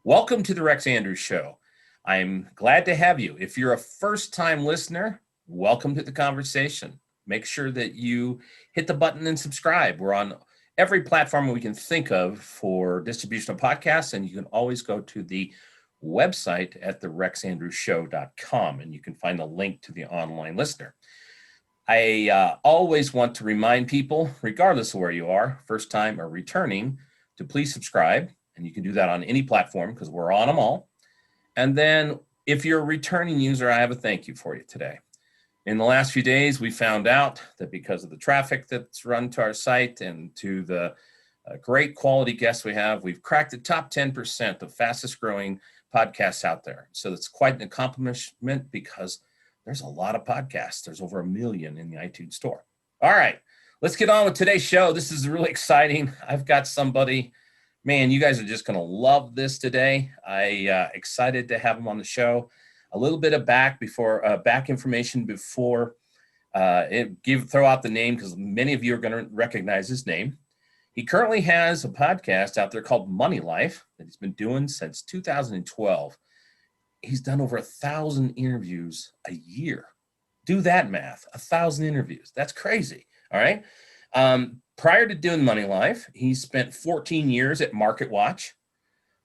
Welcome to the Rex Andrews Show. I'm glad to have you. If you're a first-time listener, welcome to the conversation. Make sure that you hit the button and subscribe. We're on every platform we can think of for distribution of podcasts, and you can always go to the website at therexandrewsshow.com, and you can find a link to the online listener. I always want to remind people, regardless of where you are, first time or returning, to please subscribe. And you can do that on any platform because we're on them all. And then if you're a returning user, I have a thank you for you today. In the last few days, we found out that because of the traffic that's run to our site and to the great quality guests we have, we've cracked the top 10% of fastest growing podcasts out there. So that's quite an accomplishment because there's a lot of podcasts. There's over 1 million in the iTunes store. All right, let's get on with today's show. This is really exciting. I've got somebody, man, you guys are just going to love this today. Excited to have him on the show. A little bit of back information before throw out the name because many of you are going to recognize his name. He currently has a podcast out there called Money Life that he's been doing since 2012. He's done over 1,000 interviews a year. Do that math, 1,000 interviews. That's crazy. All right. Prior to doing Money Life, he spent 14 years at MarketWatch.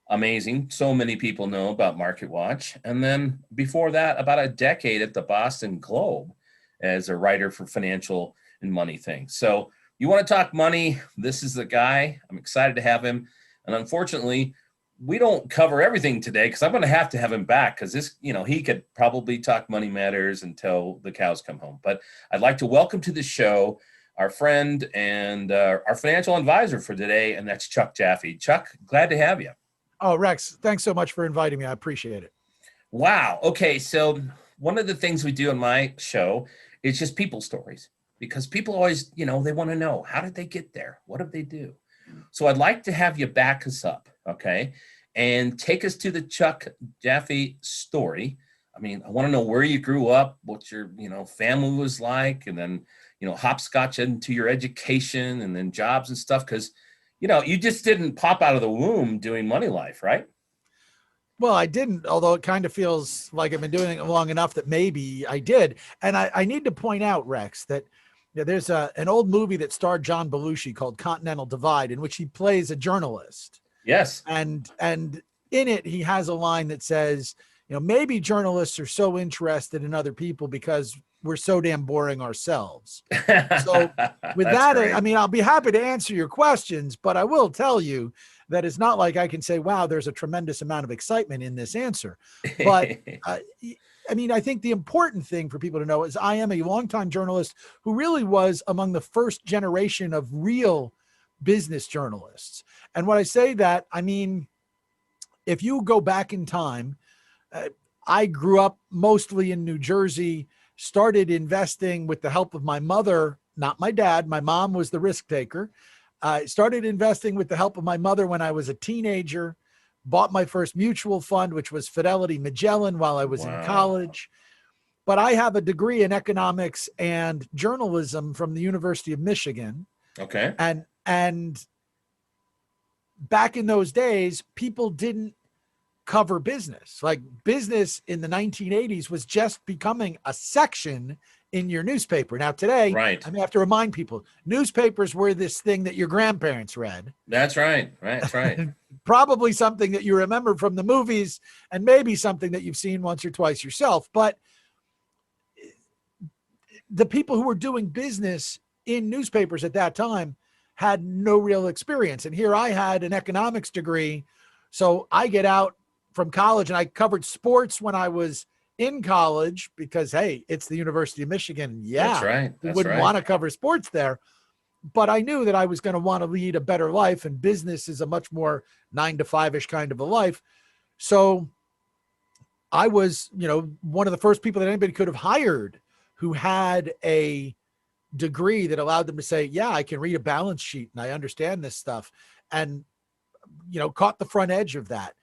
Amazing. So many people know about MarketWatch. And then before that, about a decade at the Boston Globe as a writer for financial and money things. So you want to talk money, this is the guy. I'm excited to have him. And unfortunately, we don't cover everything today because I'm going to have him back because this, he could probably talk money matters until the cows come home. But I'd like to welcome to the show our friend and our financial advisor for today, and that's Chuck Jaffe. Chuck, glad to have you. Oh, Rex, thanks so much for inviting me. I appreciate it. Wow. Okay, so one of the things we do on my show is just people stories because people always, they want to know, how did they get there? What did they do? So I'd like to have you back us up, okay, and take us to the Chuck Jaffe story. I mean, I want to know where you grew up, what your, family was like, and then, hopscotch into your education and then jobs and stuff. Because, you just didn't pop out of the womb doing Money Life, right? Well, I didn't, although it kind of feels like I've been doing it long enough that maybe I did. And I need to point out, Rex, that there's an old movie that starred John Belushi called Continental Divide, in which he plays a journalist. Yes. And in it, he has a line that says, maybe journalists are so interested in other people because we're so damn boring ourselves. So with that, great. I mean, I'll be happy to answer your questions, but I will tell you that it's not like I can say, wow, there's a tremendous amount of excitement in this answer. But I mean, I think the important thing for people to know is I am a longtime journalist who really was among the first generation of real business journalists. And when I say that, I mean, if you go back in time, I grew up mostly in New Jersey, started investing with the help of my mother, not my dad. My mom was the risk taker. I started investing with the help of my mother when I was a teenager, bought my first mutual fund, which was Fidelity Magellan while I was in college. But I have a degree in economics and journalism from the University of Michigan. Okay. And back in those days, people didn't cover business. Like business in the 1980s was just becoming a section in your newspaper. Now today, right. I have to remind people, newspapers were this thing that your grandparents read. That's right. That's right. Probably something that you remember from the movies and maybe something that you've seen once or twice yourself. But the people who were doing business in newspapers at that time had no real experience. And here I had an economics degree. So I get out from college and I covered sports when I was in college because, hey, it's the University of Michigan. Yeah, that's right. Who wouldn't want to cover sports there? But I knew that I was going to want to lead a better life, and business is a much more 9 to 5-ish kind of a life. So I was, one of the first people that anybody could have hired who had a degree that allowed them to say, yeah, I can read a balance sheet and I understand this stuff, and, caught the front edge of that.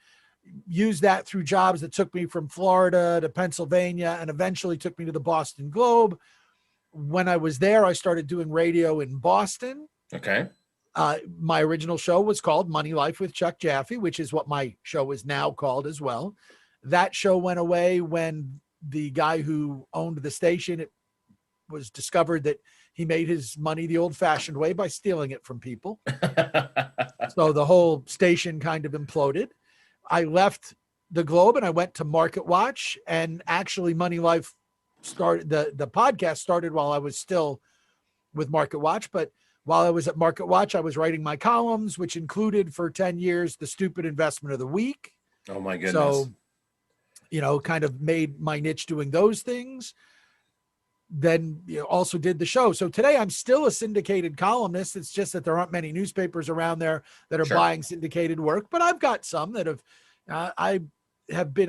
Used that through jobs that took me from Florida to Pennsylvania and eventually took me to the Boston Globe. When I was there, I started doing radio in Boston. Okay. My original show was called Money Life with Chuck Jaffe, which is what my show is now called as well. That show went away when the guy who owned the station, it was discovered that he made his money the old-fashioned way by stealing it from people. So the whole station kind of imploded. I left the Globe and I went to Market Watch, and actually Money Life started, the podcast started while I was still with Market Watch. But while I was at Market Watch, I was writing my columns, which included for 10 years, the stupid investment of the week. Oh my goodness. So, kind of made my niche doing those things. Then also did the show. So today I'm still a syndicated columnist. It's just that there aren't many newspapers around there that are buying syndicated work, but I've got some that have, I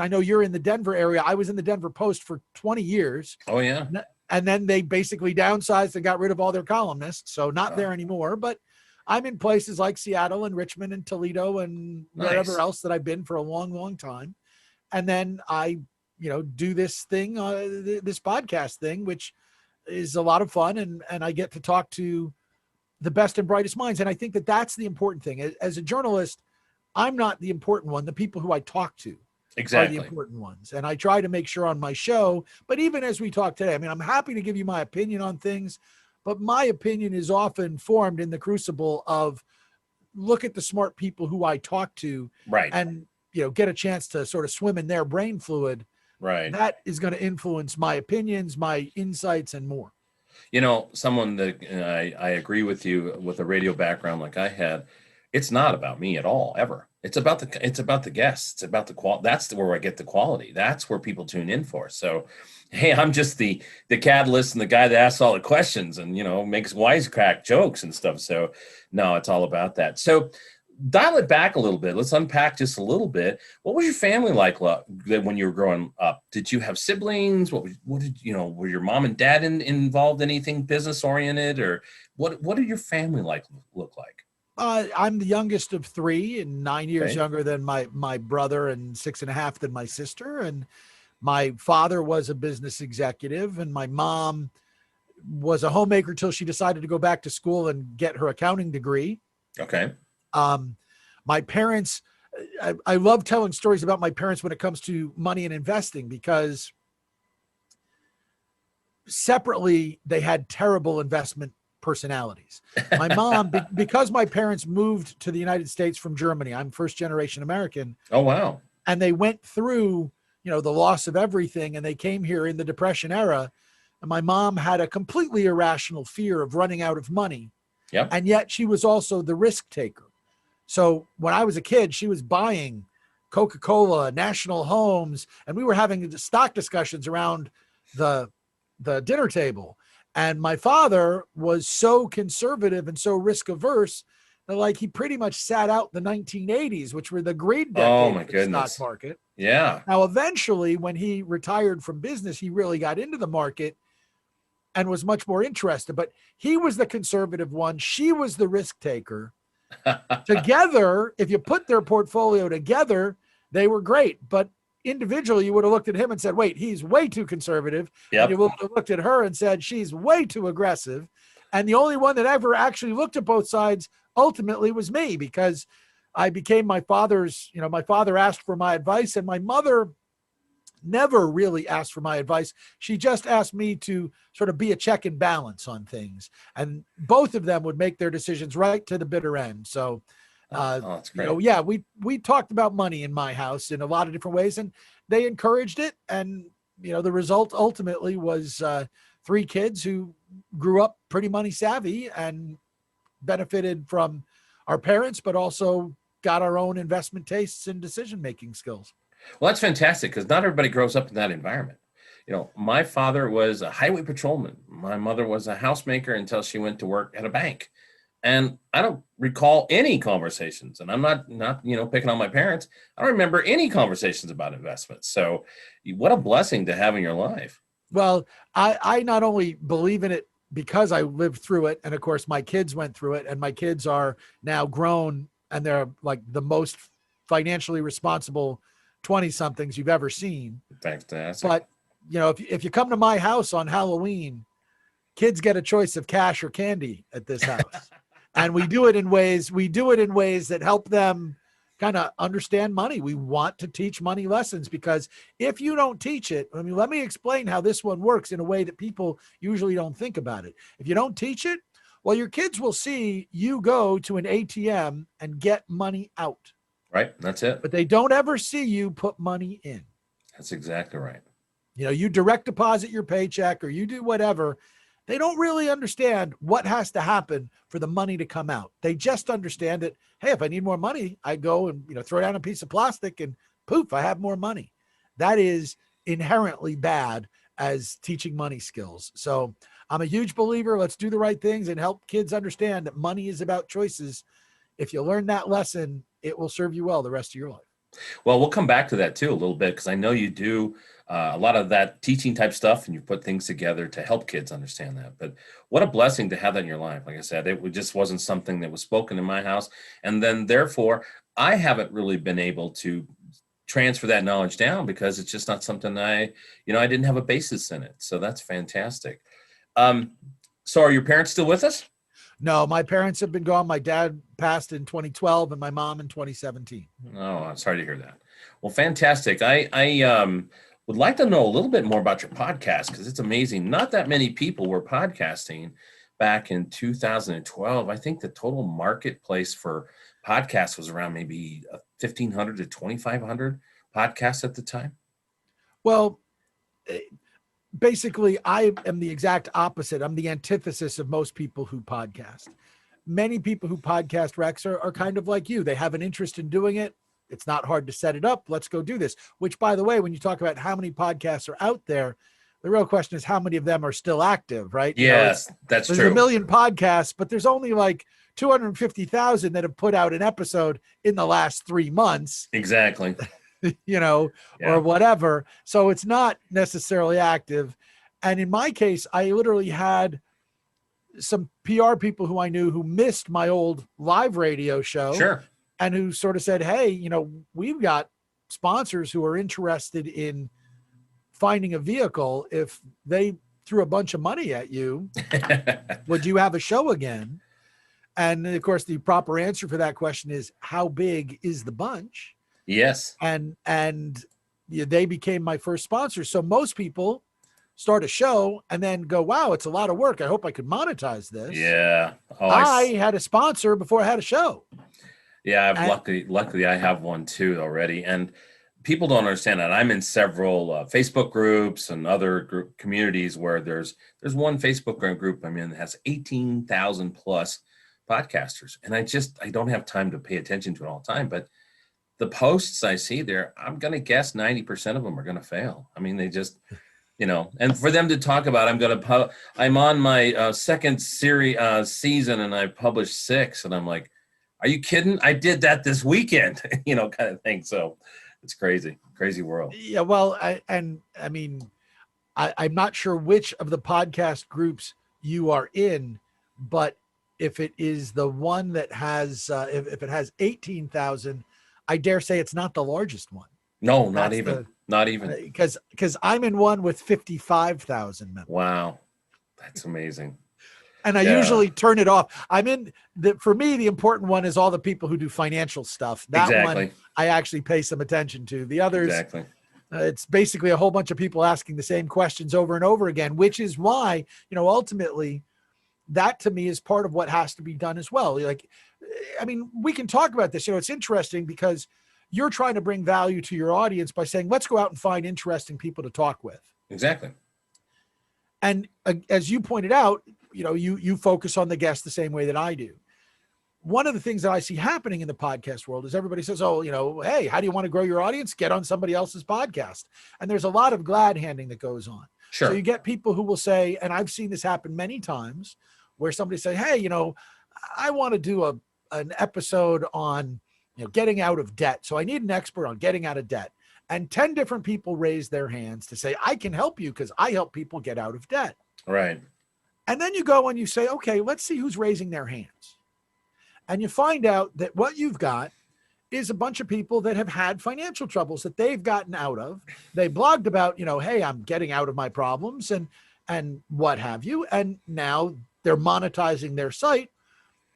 know you're in the Denver area. I was in the Denver Post for 20 years. Oh yeah. And then they basically downsized and got rid of all their columnists. So not there anymore, but I'm in places like Seattle and Richmond and Toledo and wherever else that I've been for a long, long time. And then I do this thing, this podcast thing, which is a lot of fun. And I get to talk to the best and brightest minds. And I think that that's the important thing. As a journalist, I'm not the important one. The people who I talk to are the important ones. And I try to make sure on my show, but even as we talk today, I mean, I'm happy to give you my opinion on things, but my opinion is often formed in the crucible of look at the smart people who I talk to, and, get a chance to sort of swim in their brain fluid. Right. That is going to influence my opinions, my insights, and more. Someone that I agree with you with a radio background like I had, it's not about me at all, ever. It's about the guests. It's about the quality. That's where I get the quality. That's where people tune in for. So, hey, I'm just the catalyst and the guy that asks all the questions and, makes wisecrack jokes and stuff. So no, it's all about that. So dial it back a little bit. Let's unpack just a little bit. What was your family like when you were growing up? Did you have siblings? What did were your mom and dad involved in anything business oriented, or what did your family look like? I'm the youngest of three and 9 years younger than my brother and 6.5 than my sister. And my father was a business executive and my mom was a homemaker till she decided to go back to school and get her accounting degree. Okay. My parents, I love telling stories about my parents when it comes to money and investing, because separately they had terrible investment personalities. My mom, because my parents moved to the United States from Germany, I'm first generation American. Oh, wow. And they went through, the loss of everything, and they came here in the Depression era. And my mom had a completely irrational fear of running out of money. Yep. And yet she was also the risk taker. So when I was a kid, she was buying Coca-Cola, National Homes, and we were having stock discussions around the dinner table. And my father was so conservative and so risk averse that he pretty much sat out the 1980s, which were the great decade of the stock market. Yeah. Now, eventually, when he retired from business, he really got into the market and was much more interested. But he was the conservative one. She was the risk taker. Together, if you put their portfolio together, they were great. But individually, you would have looked at him and said, wait, he's way too conservative. Yep. And you would have looked at her and said, she's way too aggressive. And the only one that ever actually looked at both sides ultimately was me, because I became my father's, my father asked for my advice, and my mother never really asked for my advice. She just asked me to sort of be a check and balance on things. And both of them would make their decisions right to the bitter end. So, that's great. yeah, we talked about money in my house in a lot of different ways, and they encouraged it. And, the result ultimately was 3 kids who grew up pretty money savvy and benefited from our parents, but also got our own investment tastes and decision-making skills. Well, that's fantastic, because not everybody grows up in that environment. My father was a highway patrolman. My mother was a housemaker until she went to work at a bank. And I don't recall any conversations, and I'm not picking on my parents. I don't remember any conversations about investments. So what a blessing to have in your life. Well, I not only believe in it because I lived through it, and of course my kids went through it, and my kids are now grown and they're like the most financially responsible 20-somethings you've ever seen. Fantastic. But, if you come to my house on Halloween, kids get a choice of cash or candy at this house. And we do it in ways that help them kind of understand money. We want to teach money lessons because if you don't teach it, I mean, let me explain how this one works in a way that people usually don't think about it. If you don't teach it, well, your kids will see you go to an ATM and get money out. Right. That's it. But they don't ever see you put money in. That's exactly right. You know, you direct deposit your paycheck or you do whatever. They don't really understand what has to happen for the money to come out. They just understand that, hey, if I need more money, I go and, throw down a piece of plastic and poof, I have more money. That is inherently bad as teaching money skills. So I'm a huge believer. Let's do the right things and help kids understand that money is about choices. If you learn that lesson, it will serve you well the rest of your life. Well, we'll come back to that too a little bit because I know you do a lot of that teaching type stuff and you put things together to help kids understand that. But what a blessing to have that in your life. Like I said, it just wasn't something that was spoken in my house. And then therefore, I haven't really been able to transfer that knowledge down because it's just not something I didn't have a basis in it. So that's fantastic. So are your parents still with us? No, my parents have been gone. My dad passed in 2012 and my mom in 2017. Oh, I'm sorry to hear that. Well, fantastic. I would like to know a little bit more about your podcast because it's amazing. Not that many people were podcasting back in 2012. I think the total marketplace for podcasts was around maybe 1,500 to 2,500 podcasts at the time. Well, basically, I am the exact opposite. I'm the antithesis of most people who podcast. Many people who podcast, Rex, are kind of like you. They have an interest in doing it. It's not hard to set it up. Let's go do this. Which, by the way, when you talk about how many podcasts are out there, the real question is how many of them are still active, right? Yes, that's true. There's a million podcasts, but there's only like 250,000 that have put out an episode in the last 3 months. Exactly. Or whatever. So it's not necessarily active. And in my case, I literally had some PR people who I knew who missed my old live radio show. Sure. And who sort of said, hey, we've got sponsors who are interested in finding a vehicle. If they threw a bunch of money at you, would you have a show again? And of course, the proper answer for that question is, how big is the bunch? Yes. And they became my first sponsor. So most people start a show and then go, wow, it's a lot of work. I hope I could monetize this. Yeah. Oh, I had a sponsor before I had a show. Yeah, luckily I have one too already. And people don't understand that. I'm in several Facebook groups and other communities where there's one Facebook group I'm in that has 18,000 plus podcasters. And I don't have time to pay attention to it all the time. But the posts I see there, I'm going to guess 90% of them are going to fail. I mean, they just, and for them to talk about, I'm on my second season and I published 6 and I'm like, are you kidding? I did that this weekend, kind of thing. So it's crazy world. Yeah. Well, I'm not sure which of the podcast groups you are in, but if it is the one that has, if it has 18,000, I dare say it's not the largest one. No, not even. Because I'm in one with 55,000 members. Wow. That's amazing. And I usually turn it off. For me, the important one is all the people who do financial stuff. That one I actually pay some attention to. The others, it's basically a whole bunch of people asking the same questions over and over again, which is why, ultimately that to me is part of what has to be done as well. We can talk about this. It's interesting because you're trying to bring value to your audience by saying, let's go out and find interesting people to talk with. Exactly. And as you pointed out, you focus on the guest the same way that I do. One of the things that I see happening in the podcast world is everybody says, hey, how do you want to grow your audience? Get on somebody else's podcast. And there's a lot of glad handing that goes on. Sure. So you get people who will say, and I've seen this happen many times, where somebody say, hey, I want to do an episode on, getting out of debt. So I need an expert on getting out of debt. And 10 different people raise their hands to say, I can help you because I help people get out of debt. Right. And then you go and you say, okay, let's see who's raising their hands. And you find out that what you've got is a bunch of people that have had financial troubles that they've gotten out of. They blogged about, hey, I'm getting out of my problems and what have you. And now they're monetizing their site.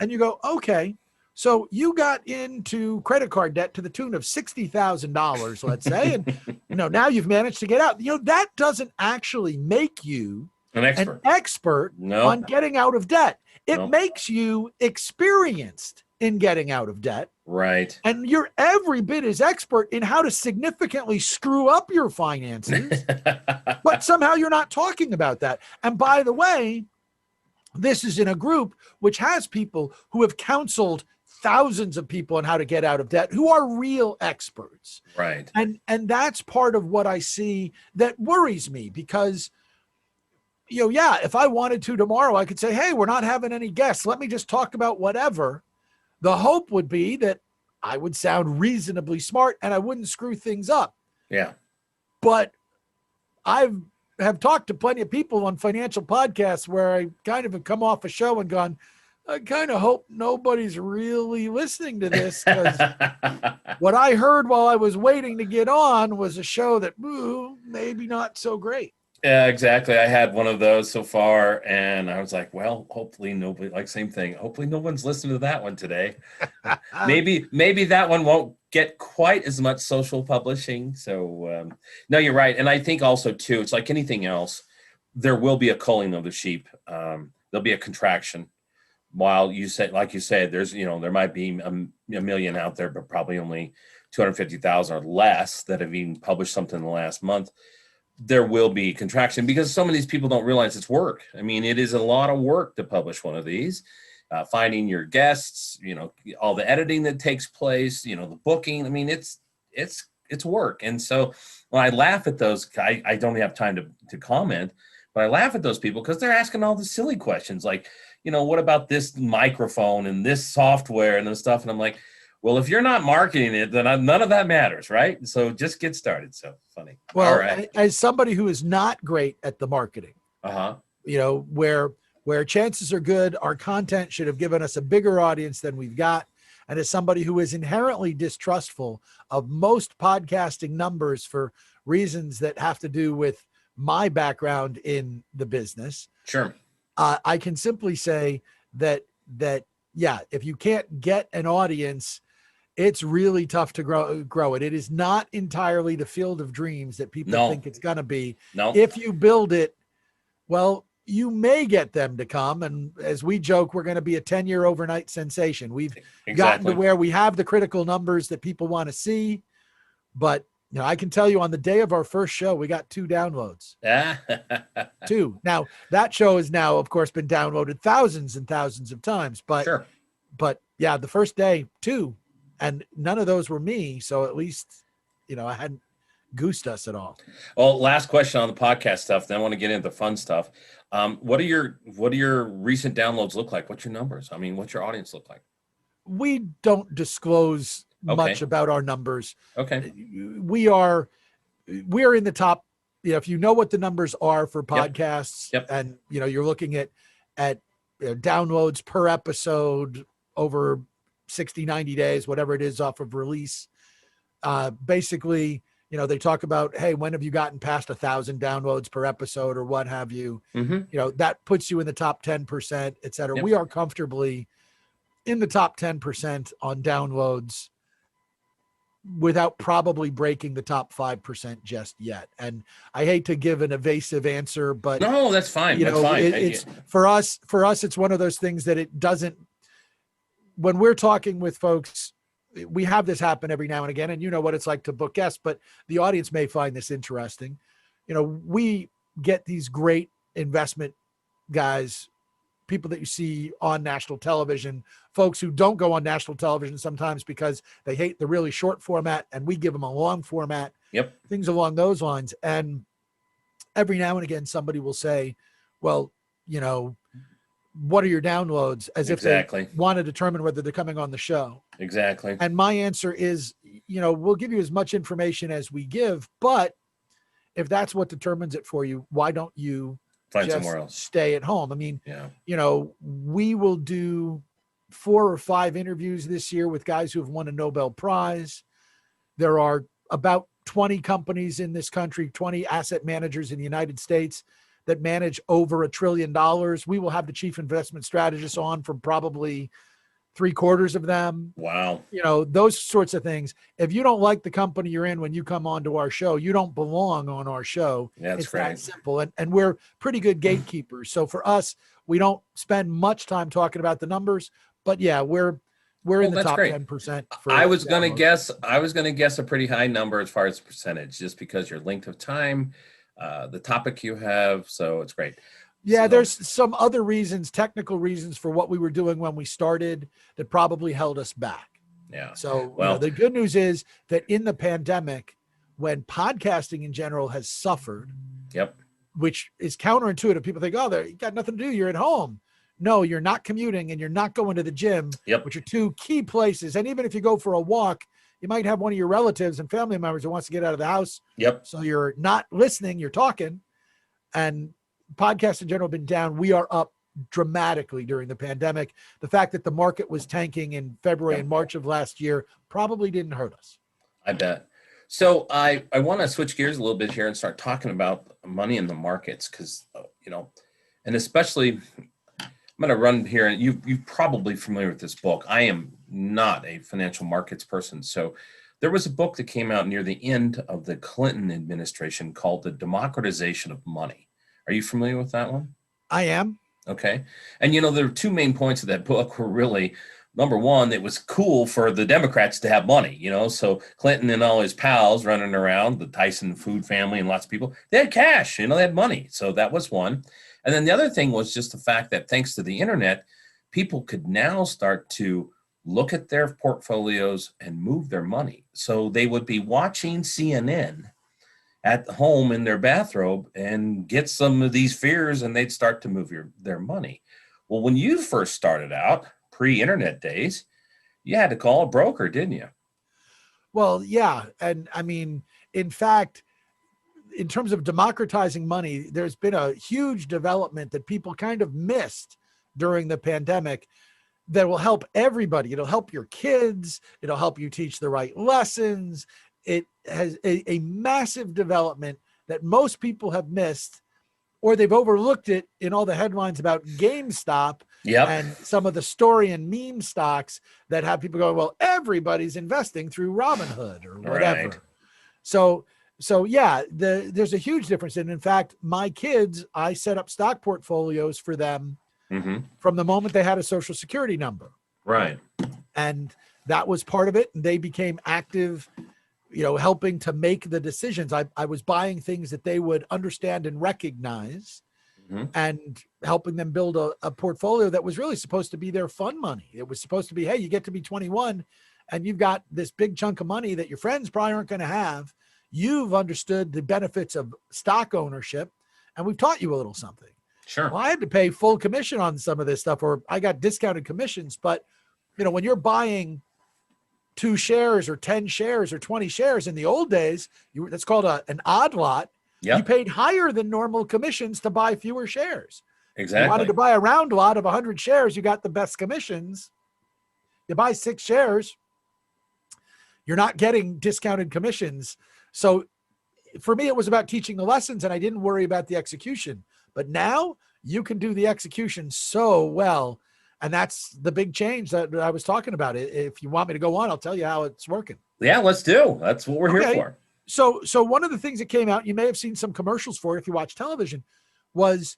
And you go, okay, so you got into credit card debt to the tune of $60,000, let's say, and now you've managed to get out. That doesn't actually make you An expert No. on getting out of debt. It No. makes you experienced in getting out of debt. Right. And you're every bit as expert in how to significantly screw up your finances, but somehow you're not talking about that. And by the way, this is in a group which has people who have counseled thousands of people on how to get out of debt, who are real experts. Right. And that's part of what I see that worries me, because if I wanted to tomorrow, I could say, hey, we're not having any guests. Let me just talk about whatever. The hope would be that I would sound reasonably smart and I wouldn't screw things up. Yeah. But I have talked to plenty of people on financial podcasts where I kind of have come off a show and gone, I kind of hope nobody's really listening to this, because what I heard while I was waiting to get on was a show that maybe not so great. Yeah, exactly. I had one of those so far, and I was like, well, hopefully nobody, same thing. Hopefully no one's listening to that one today. Maybe that one won't get quite as much social publishing. So no, you're right. And I think also too, it's like anything else, there will be a culling of the sheep. There'll be a contraction. While you said, like you said, there's, there might be a million out there, but probably only 250,000 or less that have even published something in the last month. There will be contraction because some of these people don't realize it's work. I mean, it is a lot of work to publish one of these, finding your guests, all the editing that takes place, the booking. I mean, it's work. And so when I laugh at those, I don't have time to comment, but I laugh at those people because they're asking all the silly questions. Like, what about this microphone and this software and this stuff? And I'm like, well, if you're not marketing it, then none of that matters, right? So just get started. So funny. Well, all right. As somebody who is not great at the marketing, where chances are good, our content should have given us a bigger audience than we've got. And as somebody who is inherently distrustful of most podcasting numbers for reasons that have to do with my background in the business, sure, I can simply say that if you can't get an audience, it's really tough to grow it. It is not entirely the field of dreams that people think it's going to be. No. If you build it, well, you may get them to come. And as we joke, we're going to be a 10-year overnight sensation. We've gotten to where we have the critical numbers that people want to see. But I can tell you on the day of our first show, we got 2 downloads. 2. Now, that show has now, of course, been downloaded thousands and thousands of times. But, sure. But yeah, the first day, 2. And none of those were me. So at least, I hadn't goosed us at all. Well, last question on the podcast stuff. Then I want to get into the fun stuff. What do your recent downloads look like? What's your numbers? I mean, what's your audience look like? We don't disclose much about our numbers. Okay. We're in the top, if you know what the numbers are for podcasts, Yep. And, you're looking at downloads per episode over 60, 90 days, whatever it is off of release. Basically, they talk about, hey, when have you gotten past 1,000 downloads per episode or what have you? Mm-hmm. That puts you in the top 10%, et cetera. Yep. We are comfortably in the top 10% on downloads without probably breaking the top 5% just yet. And I hate to give an evasive answer, but no, that's fine. That's fine. It's for us, it's one of those things that it doesn't, when we're talking with folks, we have this happen every now and again, and you know what it's like to book guests, but the audience may find this interesting. We get these great investment guys, people that you see on national television, folks who don't go on national television sometimes because they hate the really short format, and we give them a long format. Yep. Things along those lines. And every now and again, somebody will say, well, what are your downloads? As if they want to determine whether they're coming on the show. Exactly. And my answer is, we'll give you as much information as we give, but if that's what determines it for you, why don't you find somewhere else? Stay at home. I mean, we will do 4 or 5 interviews this year with guys who have won a Nobel Prize. There are about 20 companies in this country, 20 asset managers in the United States that manage over $1 trillion. We will have the chief investment strategist on from probably 3/4 of them, Wow. those sorts of things. If you don't like the company you're in when you come onto our show, you don't belong on our show. That's It's that great. simple. And we're pretty good gatekeepers. So for us, we don't spend much time talking about the numbers, but yeah, we're in the That's top great. 10% I for was going to downloads. guess a pretty high number as far as percentage, just because your length of time, the topic you have. So it's great. Yeah, So, there's some other reasons, technical reasons for what we were doing when we started that probably held us back. yeah. So, Well, the good news is that in the pandemic, when podcasting in general has suffered, yep. which is counterintuitive. People think, oh, you got nothing to do. You're at home. No, you're not commuting and you're not going to the gym, Yep. which are two key places. And even if you go for a walk, you might have one of your relatives and family members who wants to get out of the house. Yep. So you're not listening, you're talking. And podcasts in general have been down. We are up dramatically during the pandemic. The fact that the market was tanking in February and March of last year probably didn't hurt us. I bet. So I want to switch gears a little bit here and start talking about money in the markets, because and especially I'm going to run here, and you're probably familiar with this book. I am not a financial markets person. So there was a book that came out near the end of the Clinton administration called The Democratization of Money. Are you familiar with that one? I am. Okay. And there were two main points of that book were really, number one, it was cool for the Democrats to have money, so Clinton and all his pals running around, the Tyson food family and lots of people, they had cash, they had money. So that was one. And then the other thing was just the fact that thanks to the internet, people could now start to look at their portfolios and move their money. So they would be watching CNN at home in their bathrobe and get some of these fears, and they'd start to move their money. Well, when you first started out, pre-internet days, you had to call a broker, didn't you? Well, yeah. And I mean, in fact, in terms of democratizing money, there's been a huge development that people kind of missed during the pandemic that will help everybody. It'll help your kids. It'll help you teach the right lessons. It has a massive development that most people have missed, or they've overlooked it in all the headlines about GameStop. Yep. And some of the story and meme stocks that have people going, well, everybody's investing through Robinhood or whatever. Right. So yeah, there's a huge difference. And in fact, my kids, I set up stock portfolios for them from the moment they had a social security number. Right. And that was part of it. And they became active, helping to make the decisions. I was buying things that they would understand and recognize and helping them build a portfolio that was really supposed to be their fun money. It was supposed to be, hey, you get to be 21 and you've got this big chunk of money that your friends probably aren't going to have. You've understood the benefits of stock ownership, and we've taught you a little something. Sure. Well, I had to pay full commission on some of this stuff, or I got discounted commissions. But, when you're buying 2 shares or 10 shares or 20 shares in the old days, that's called an odd lot. Yep. You paid higher than normal commissions to buy fewer shares. Exactly. You wanted to buy a round lot of 100 shares, you got the best commissions. You buy 6 shares, you're not getting discounted commissions. So for me, it was about teaching the lessons, and I didn't worry about the execution. But now you can do the execution so well. And that's the big change that I was talking about. If you want me to go on, I'll tell you how it's working. Yeah, let's do. That's what we're here for. So one of the things that came out, you may have seen some commercials for it if you watch television, was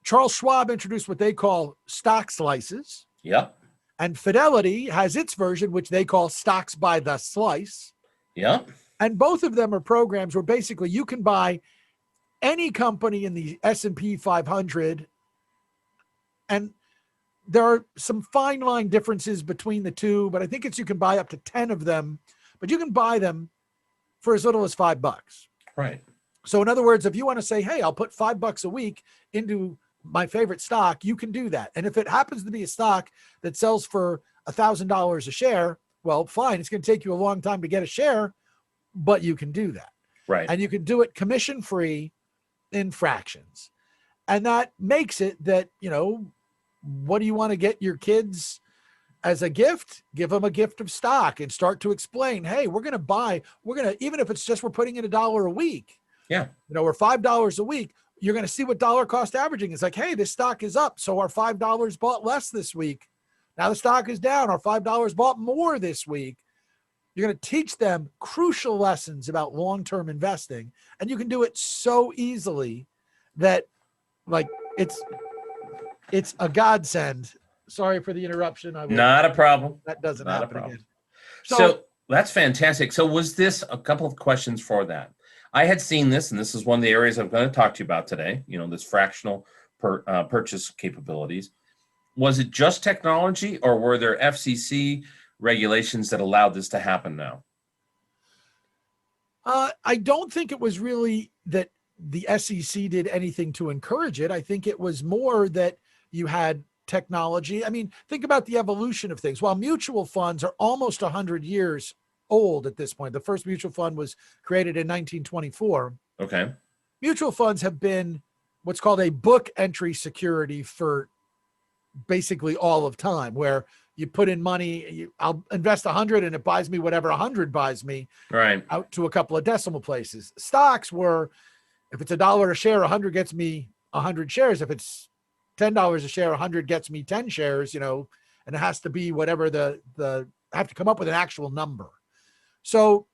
Charles Schwab introduced what they call stock slices. Yep. And Fidelity has its version, which they call stocks by the slice. Yep. And both of them are programs where basically you can buy any company in the S&P 500. And there are some fine line differences between the two, but I think you can buy up to 10 of them, but you can buy them for as little as $5. Right. So in other words, if you want to say, hey, I'll put $5 a week into my favorite stock, you can do that. And if it happens to be a stock that sells for $1,000 a share, well, fine. It's going to take you a long time to get a share, but you can do that. Right. And you can do it commission free in fractions. And that makes it that, what do you want to get your kids as a gift? Give them a gift of stock and start to explain, hey, even if it's just, we're putting in $1 a week. Yeah. Or $5 a week, you're going to see what dollar cost averaging is like. Hey, this stock is up. So our $5 bought less this week. Now the stock is down, or $5 bought more this week. You're going to teach them crucial lessons about long-term investing. And you can do it so easily that like it's a godsend. Sorry for the interruption. Not a problem. That doesn't Not a happen problem. again. So that's fantastic. So was this a couple of questions for that? I had seen this, and this is one of the areas I'm going to talk to you about today, this fractional purchase capabilities. Was it just technology, or were there FCC regulations that allowed this to happen now? I don't think it was really that the SEC did anything to encourage it. I think it was more that you had technology. I mean, think about the evolution of things. While mutual funds are almost 100 years old at this point, the first mutual fund was created in 1924. Okay. Mutual funds have been what's called a book entry security for basically all of time, where you put in money, I'll invest 100 and it buys me whatever 100 buys me, right, out to a couple of decimal places. Stocks were, if it's $1 a share, 100 gets me 100 shares. If it's $10 a share, 100 gets me 10 shares, and it has to be whatever the I have to come up with an actual number. So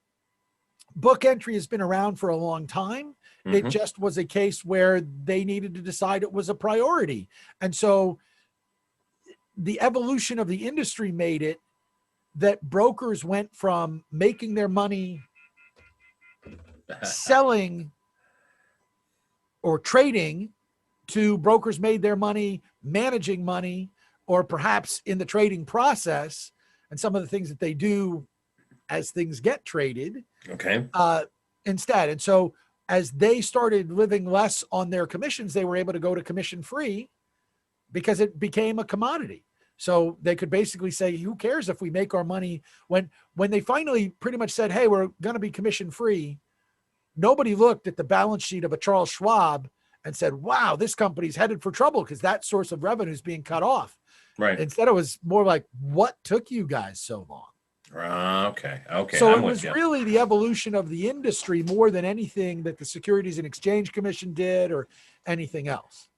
book entry has been around for a long time. It just was a case where they needed to decide it was a priority. And so the evolution of the industry made it that brokers went from making their money selling or trading to brokers made their money managing money, or perhaps in the trading process and some of the things that they do as things get traded instead. And so as they started living less on their commissions, they were able to go to commission free because it became a commodity. So they could basically say, who cares if we make our money? When they finally pretty much said, hey, we're going to be commission free, nobody looked at the balance sheet of a Charles Schwab and said, wow, this company's headed for trouble because that source of revenue is being cut off. Right. Instead, it was more like, what took you guys so long? Okay. So it was really the evolution of the industry more than anything that the Securities and Exchange Commission did or anything else.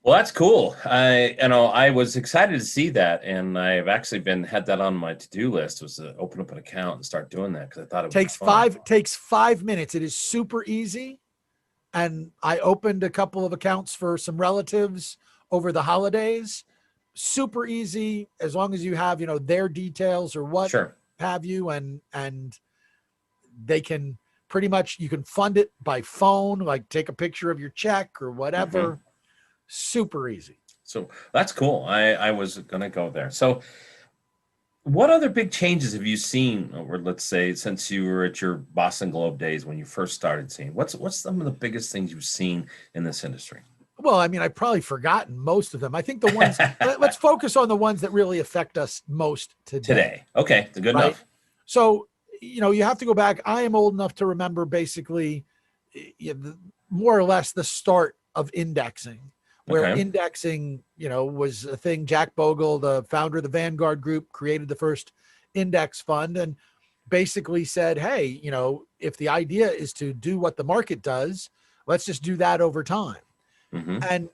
Well, that's cool. I was excited to see that, and I've actually had that on my to-do list, was to open up an account and start doing that, because I thought it takes 5 minutes. It is super easy. And I opened a couple of accounts for some relatives over the holidays. Super easy, as long as you have, their details or what have you, and they can pretty much, you can fund it by phone, like take a picture of your check or whatever. Super easy. So that's cool. I was going to go there. So what other big changes have you seen over, let's say, since you were at your Boston Globe days when you first started seeing? What's some of the biggest things you've seen in this industry? Well, I mean, I've probably forgotten most of them. I think the ones, let's focus on the ones that really affect us most today. Okay, good enough. So, you have to go back. I am old enough to remember basically more or less the start of indexing, where indexing, was a thing. Jack Bogle, the founder of the Vanguard Group, created the first index fund and basically said, hey, if the idea is to do what the market does, let's just do that over time. And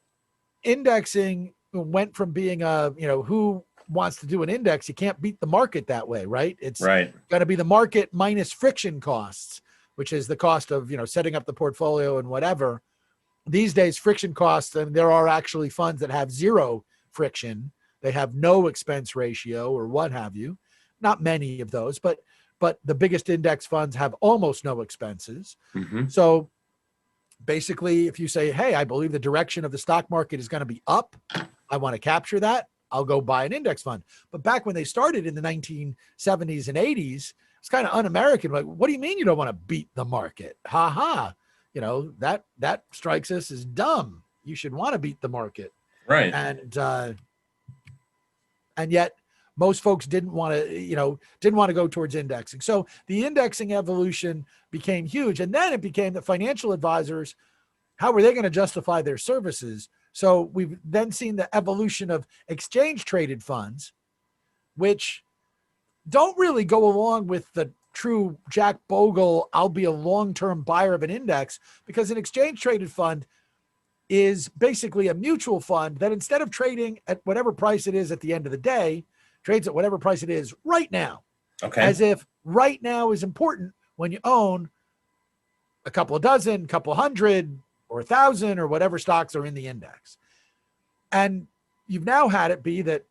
indexing went from being who wants to do an index? You can't beat the market that way, right? It's going to be the market minus friction costs, which is the cost of, setting up the portfolio and whatever. These days, friction costs, and there are actually funds that have zero friction. They have no expense ratio or what have you. Not many of those, but the biggest index funds have almost no expenses. So basically, if you say, hey, I believe the direction of the stock market is going to be up, I want to capture that, I'll go buy an index fund. But back when they started in the 1970s and 80s, it's kind of un-American. Like, what do you mean you don't want to beat the market? Ha ha. That strikes us as dumb. You should want to beat the market. Right. And yet most folks didn't want to go towards indexing. So the indexing evolution became huge. And then it became that financial advisors, how were they going to justify their services? So we've then seen the evolution of exchange traded funds, which don't really go along with the true Jack Bogle, I'll be a long-term buyer of an index, because an exchange traded fund, is basically a mutual fund that instead of trading at whatever price it is at the end of the day, trades at whatever price it is right now. Okay. As if right now is important when you own a couple of dozen, couple hundred, or 1,000, or whatever stocks are in the index. And you've now had it be that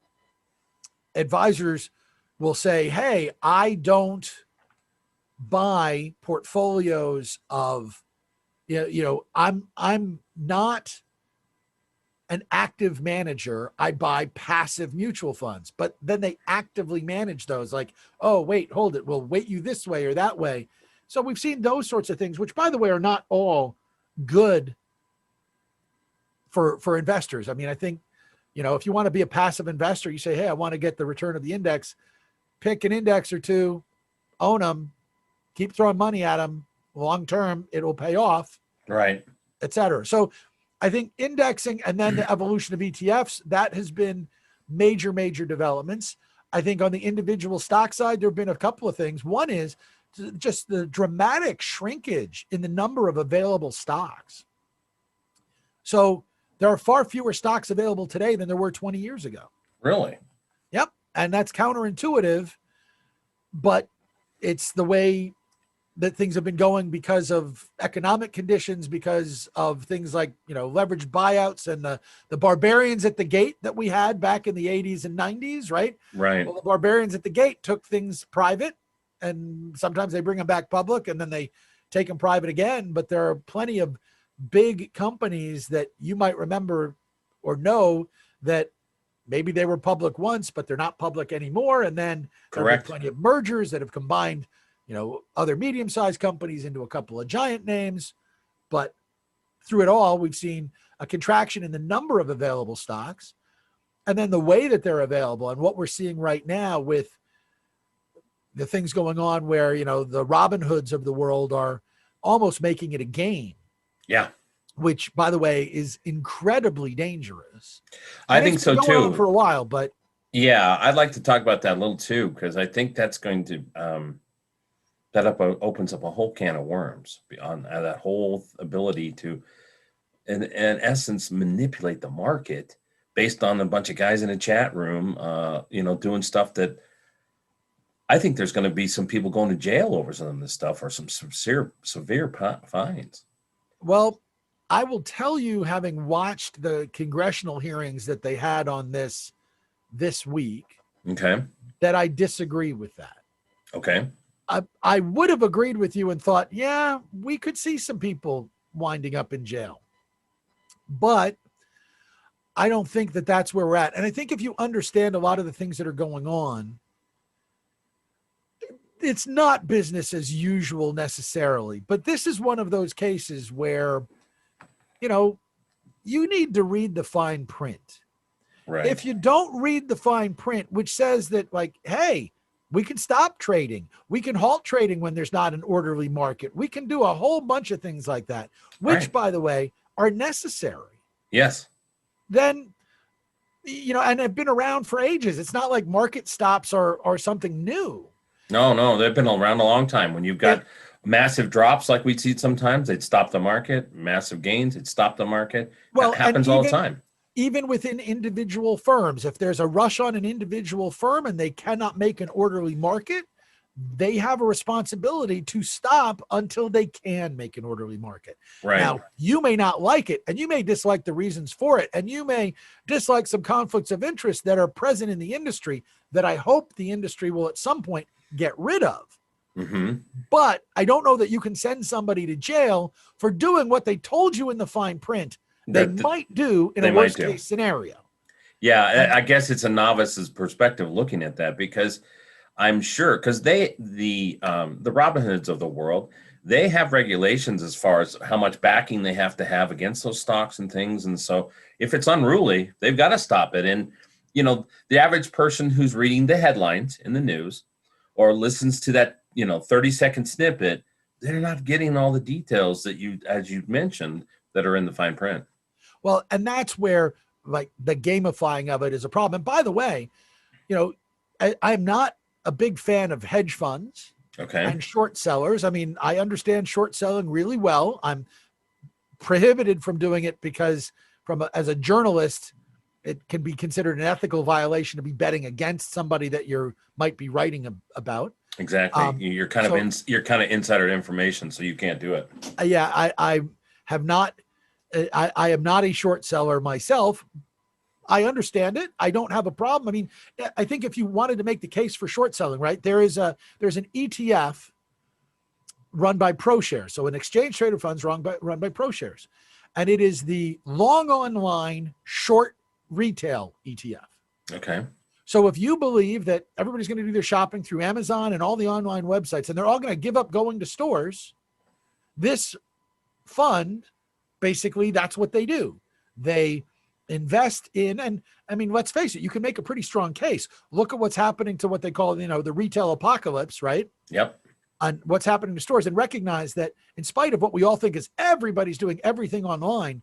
advisors will say, hey, I don't buy portfolios of, I'm not an active manager. I buy passive mutual funds, but then they actively manage those, like, oh, wait, hold it, we'll weight you this way or that way. So we've seen those sorts of things, which, by the way, are not all good for investors. I mean, I think, if you want to be a passive investor, you say, hey, I want to get the return of the index, pick an index or two, own them, keep throwing money at them. Long term, it will pay off, right, et cetera. So I think indexing and then the evolution of ETFs, that has been major developments. I think on the individual stock side, there have been a couple of things. One is just the dramatic shrinkage in the number of available stocks. So there are far fewer stocks available today than there were 20 years ago. Really? Yep. And that's counterintuitive, but it's the way that things have been going because of economic conditions, because of things like, leveraged buyouts and the barbarians at the gate that we had back in the 80s and 90s, right? Right. Well, the barbarians at the gate took things private, and sometimes they bring them back public and then they take them private again. But there are plenty of big companies that you might remember or know that maybe they were public once, but they're not public anymore. And then there have been plenty of mergers that have combined, other medium-sized companies into a couple of giant names. But through it all, we've seen a contraction in the number of available stocks, and then the way that they're available. And what we're seeing right now with the things going on where, the Robin Hoods of the world are almost making it a game. Yeah. Which, by the way, is incredibly dangerous. I think so too. For a while, but yeah, I'd like to talk about that a little too, because I think that's going to opens up a whole can of worms beyond that whole ability to, in essence, manipulate the market based on a bunch of guys in a chat room, doing stuff that I think there's going to be some people going to jail over some of this stuff, or some severe fines. Well, I will tell you, having watched the congressional hearings that they had on this week, okay, that I disagree with that. Okay. I would have agreed with you and thought, yeah, we could see some people winding up in jail. But I don't think that that's where we're at. And I think if you understand a lot of the things that are going on, it's not business as usual necessarily. But this is one of those cases where, you need to read the fine print. Right. If you don't read the fine print, which says that, like, hey, we can stop trading, we can halt trading when there's not an orderly market, we can do a whole bunch of things like that, which, right, by the way, are necessary. Yes. Then, and have been around for ages. It's not like market stops are something new. No, they've been around a long time. When you've got massive drops like we see sometimes, they'd stop the market. Massive gains, it'd stop the market. Well, that happens all the time. Even within individual firms, if there's a rush on an individual firm and they cannot make an orderly market, they have a responsibility to stop until they can make an orderly market. Right. Now, you may not like it, and you may dislike the reasons for it, and you may dislike some conflicts of interest that are present in the industry that I hope the industry will at some point get rid of. Mm-hmm. But I don't know that you can send somebody to jail for doing what they told you in the fine print they might do in a worst case scenario. Yeah, I guess it's a novice's perspective looking at that, because I'm sure, because the Robin Hoods of the world, they have regulations as far as how much backing they have to have against those stocks and things. And so if it's unruly, they've got to stop it. And, the average person who's reading the headlines in the news or listens to that, 30-second snippet, they're not getting all the details that as you mentioned, that are in the fine print. Well, and that's where, like, the gamifying of it is a problem. And by the way, I'm not a big fan of hedge funds, okay, and short sellers. I mean, I understand short selling really well. I'm prohibited from doing it because as a journalist, it can be considered an ethical violation to be betting against somebody that you might be writing about. Exactly. You're kind of insider information, so you can't do it. Yeah, I have not. I am not a short seller myself. I understand it. I don't have a problem. I mean, I think if you wanted to make the case for short selling, right, there's an ETF run by ProShares, so an exchange traded funds run by ProShares, and it is the long online short retail ETF. Okay. So if you believe that everybody's going to do their shopping through Amazon and all the online websites, and they're all going to give up going to stores, this fund, basically, that's what they do. They invest in, and I mean, let's face it, you can make a pretty strong case. Look at what's happening to what they call, the retail apocalypse, right? Yep. And what's happening to stores, and recognize that in spite of what we all think is everybody's doing everything online,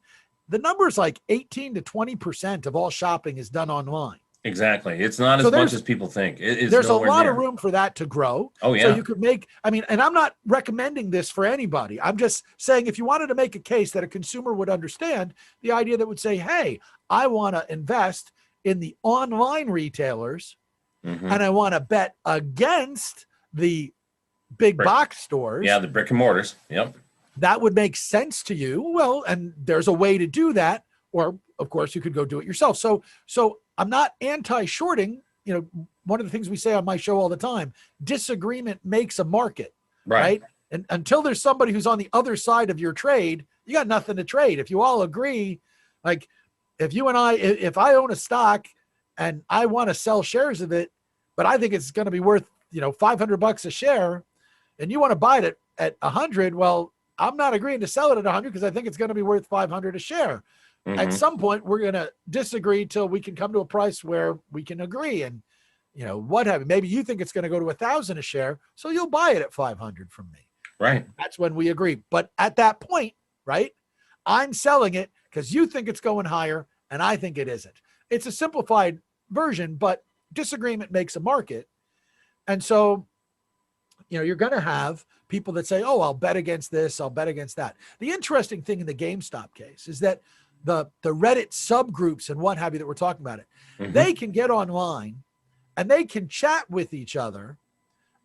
the number is like 18 to 20% of all shopping is done online. Exactly. It's not as much as people think. There's a lot of room for that to grow. Oh, yeah. So you could make, and I'm not recommending this for anybody. I'm just saying, if you wanted to make a case that a consumer would understand, the idea that would say, hey, I want to invest in the online retailers, and I want to bet against the big box stores. Yeah, the brick and mortars. Yep. That would make sense to you. Well, and there's a way to do that. Or, of course, you could go do it yourself. So I'm not anti-shorting. One of the things we say on my show all the time, disagreement makes a market, right? And until there's somebody who's on the other side of your trade, you got nothing to trade. If you all agree, like if you and I, if I own a stock and I want to sell shares of it, but I think it's going to be worth, $500 a share, and you want to buy it at 100, well, I'm not agreeing to sell it at 100 because I think it's going to be worth 500 a share. At some point, we're going to disagree till we can come to a price where we can agree. And, what have you? Maybe you think it's going to go to 1,000 a share, so you'll buy it at 500 from me. Right. That's when we agree. But at that point, right, I'm selling it because you think it's going higher and I think it isn't. It's a simplified version, but disagreement makes a market. And so, you're going to have people that say, oh, I'll bet against this, I'll bet against that. The interesting thing in the GameStop case is that the Reddit subgroups and what have you that we're talking about it, they can get online and they can chat with each other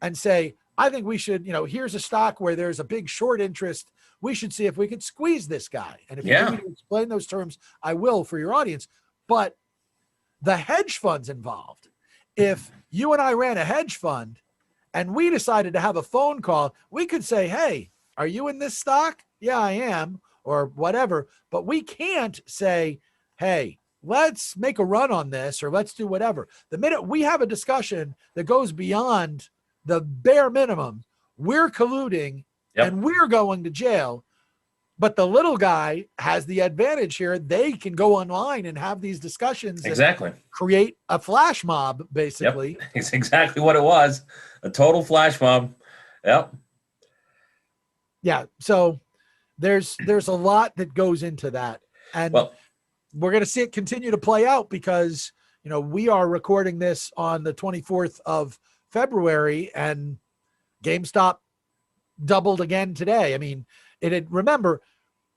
and say, I think we should, here's a stock where there's a big short interest. We should see if we could squeeze this guy. And if you need me to explain those terms, I will for your audience. But the hedge funds involved, if you and I ran a hedge fund and we decided to have a phone call, we could say, hey, are you in this stock? Yeah, I am, or whatever. But we can't say, hey, let's make a run on this, or let's do whatever. The minute we have a discussion that goes beyond the bare minimum, we're colluding and we're going to jail. But the little guy has the advantage here. They can go online and have these discussions. Exactly. Create a flash mob, basically. Yep. It's exactly what it was. A total flash mob. Yep. Yeah. So there's a lot that goes into that. And we're going to see it continue to play out because, we are recording this on the 24th of February and GameStop doubled again today. I mean, remember,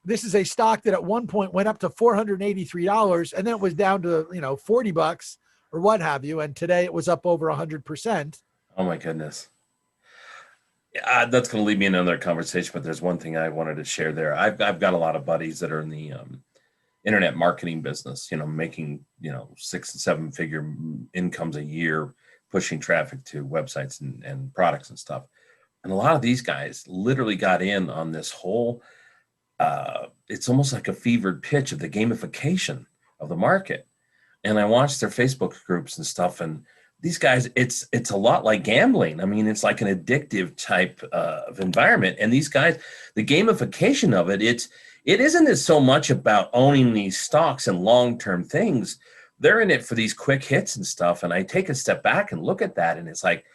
this is a stock that at one point went up to $483 and then it was down to, $40 or what have you. And today it was up over 100%. Oh my goodness. Yeah, that's going to lead me in another conversation, but there's one thing I wanted to share there. I've got a lot of buddies that are in the internet marketing business, making, 6 and 7 figure incomes a year, pushing traffic to websites and products and stuff. And a lot of these guys literally got in on this whole, it's almost like a fevered pitch of the gamification of the market. And I watched their Facebook groups and stuff. And these guys, it's a lot like gambling. I mean, it's like an addictive type of environment. And these guys, the gamification of it isn't so much about owning these stocks and long-term things. They're in it for these quick hits and stuff. And I take a step back and look at that. And it's like,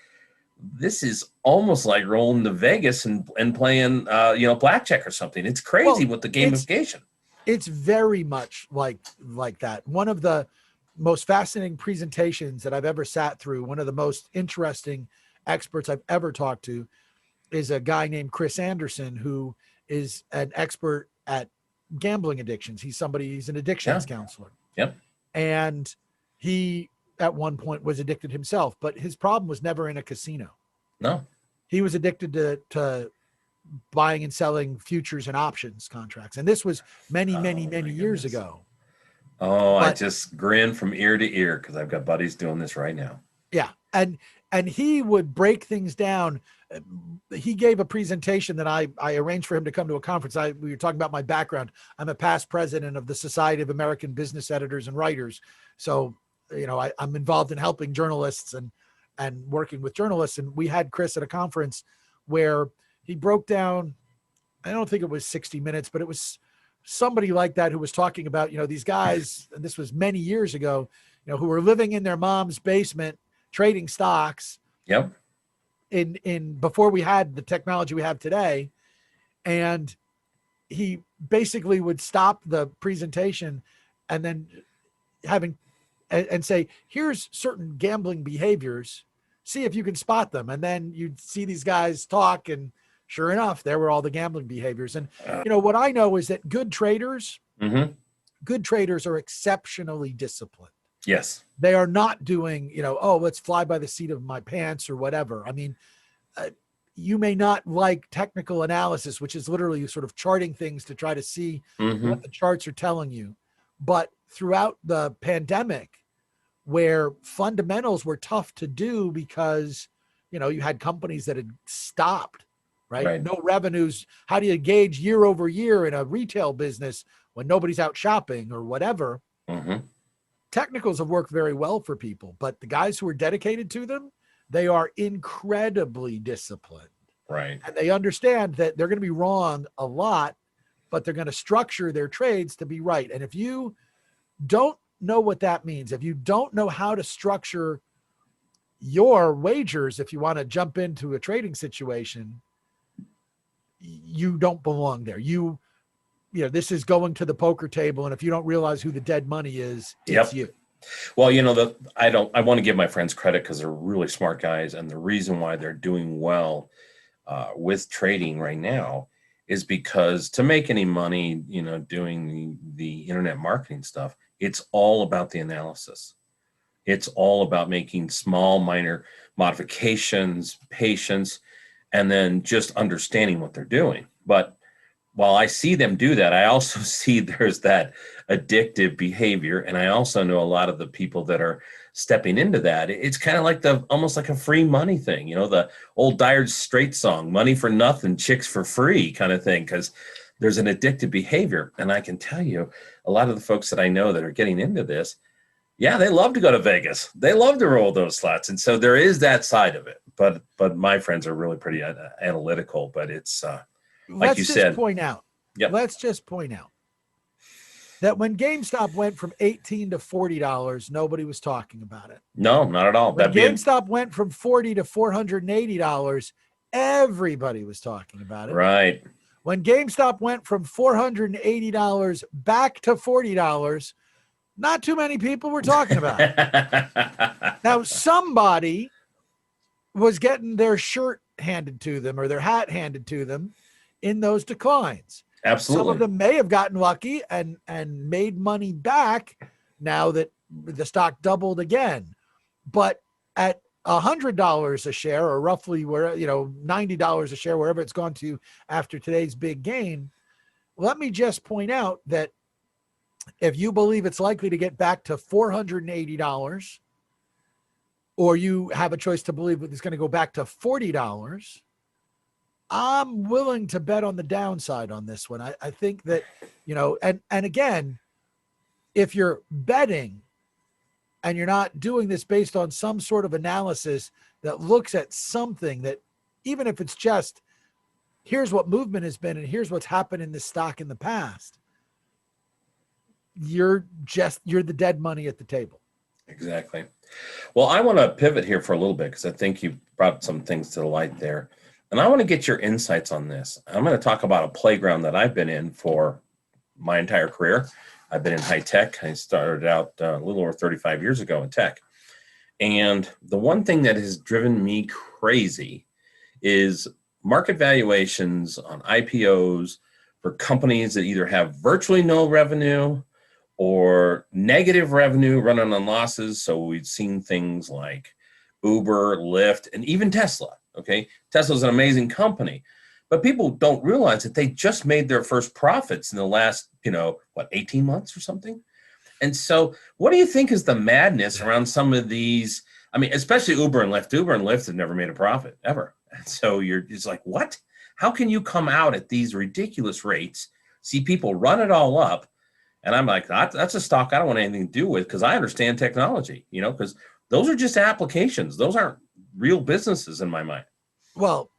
this is almost like rolling to Vegas and playing, blackjack or something. It's crazy with the gamification. It's very much like that. One of the most fascinating presentations that I've ever sat through, one of the most interesting experts I've ever talked to, is a guy named Chris Anderson, who is an expert at gambling addictions. He's an addictions counselor. Yep. And he, at one point, was addicted himself, but his problem was never in a casino. No. He was addicted to buying and selling futures and options contracts. And this was many years ago. Oh, I just grin from ear to ear because I've got buddies doing this right now. Yeah. And he would break things down. He gave a presentation that I arranged for him to come to a conference. We were talking about my background. I'm a past president of the Society of American Business Editors and Writers. So, I'm involved in helping journalists and working with journalists. And we had Chris at a conference where he broke down, I don't think it was 60 minutes, but it was somebody like that who was talking about, these guys, and this was many years ago, who were living in their mom's basement, trading stocks. Yep. In before we had the technology we have today. And he basically would stop the presentation and then and say, here's certain gambling behaviors, see if you can spot them. And then you'd see these guys talk, and sure enough, there were all the gambling behaviors. And what I know is that good traders are exceptionally disciplined. Yes. They are not doing, let's fly by the seat of my pants or whatever. I mean, you may not like technical analysis, which is literally sort of charting things to try to see what the charts are telling you. But throughout the pandemic, where fundamentals were tough to do because, you had companies that had stopped, right? No revenues. How do you gauge year over year in a retail business when nobody's out shopping or whatever? Technicals have worked very well for people, but the guys who are dedicated to them, they are incredibly disciplined. Right. And they understand that they're going to be wrong a lot, but they're going to structure their trades to be right. And if you don't know what that means, if you don't know how to structure your wagers, if you want to jump into a trading situation, you don't belong there. This is going to the poker table, and if you don't realize who the dead money is, it's you. Well, I want to give my friends credit because they're really smart guys, and the reason why they're doing well with trading right now is because to make any money, doing the internet marketing stuff, it's all about the analysis. It's all about making small, minor modifications, patience, and then just understanding what they're doing. But while I see them do that, I also see there's that addictive behavior. And I also know a lot of the people that are stepping into that. It's kind of like almost like a free money thing, the old Dire Straits song, money for nothing, chicks for free kind of thing, because there's an addictive behavior. And I can tell you, a lot of the folks that I know that are getting into this, they love to go to Vegas. They love to roll those slots. And so there is that side of it. But my friends are really pretty analytical, but it's, like you said, let's just point out that when GameStop went from $18 to $40, nobody was talking about it. No, not at all. When GameStop went from $40 to $480, everybody was talking about it. Right. When GameStop went from $480 back to $40, not too many people were talking about it. Now, somebody was getting their shirt handed to them or their hat handed to them in those declines. Absolutely. Some of them may have gotten lucky and made money back now that the stock doubled again. But at $100 a share, or roughly $90 a share, wherever it's gone to after today's big gain, let me just point out that if you believe it's likely to get back to $480, or you have a choice to believe it's going to go back to $40, I'm willing to bet on the downside on this one. I think that, and again, if you're betting and you're not doing this based on some sort of analysis that looks at something that, even if it's just, here's what movement has been and here's what's happened in this stock in the past, you're the dead money at the table. Exactly. Well, I want to pivot here for a little bit because I think you brought some things to the light there. And I want to get your insights on this. I'm going to talk about a playground that I've been in for my entire career. I've been in high tech. I started out a little over 35 years ago in tech. And the one thing that has driven me crazy is market valuations on IPOs for companies that either have virtually no revenue or negative revenue running on losses. So we've seen things like Uber, Lyft, and even Tesla. Okay. Tesla's an amazing company, but people don't realize that they just made their first profits in the last, 18 months or something. And so what do you think is the madness around some of these? I mean, especially Uber and Lyft. Uber and Lyft have never made a profit ever. And so you're just like, what? How can you come out at these ridiculous rates, see people run it all up? And I'm like, that's a stock I don't want anything to do with, because I understand technology, because those are just applications. Those aren't real businesses in my mind. Well,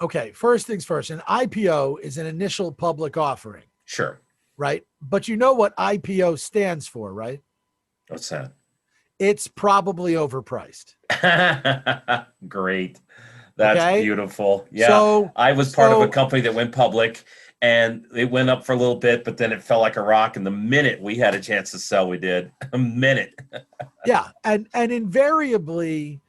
okay. First things first, an IPO is an initial public offering. Sure. Right. But you know what IPO stands for, right? What's that? It's probably overpriced. Great. That's okay? Beautiful. Yeah. So, I was part of a company that went public, and it went up for a little bit, but then it fell like a rock. And the minute we had a chance to sell, we did. A minute. Yeah. And invariably,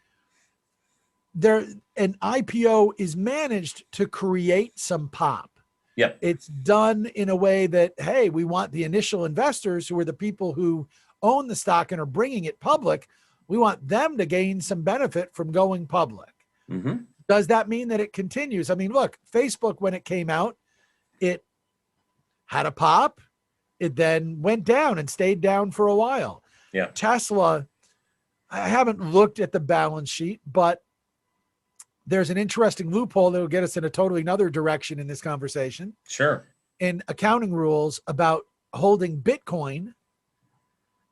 an IPO is managed to create some pop. Yep. It's done in a way that, hey, we want the initial investors, who are the people who own the stock and are bringing it public, we want them to gain some benefit from going public. Mm-hmm. Does that mean that it continues? I mean, look, Facebook, when it came out, it had a pop. It then went down and stayed down for a while. Yeah. Tesla, I haven't looked at the balance sheet, but there's an interesting loophole that will get us in a totally another direction in this conversation. Sure. In accounting rules about holding Bitcoin.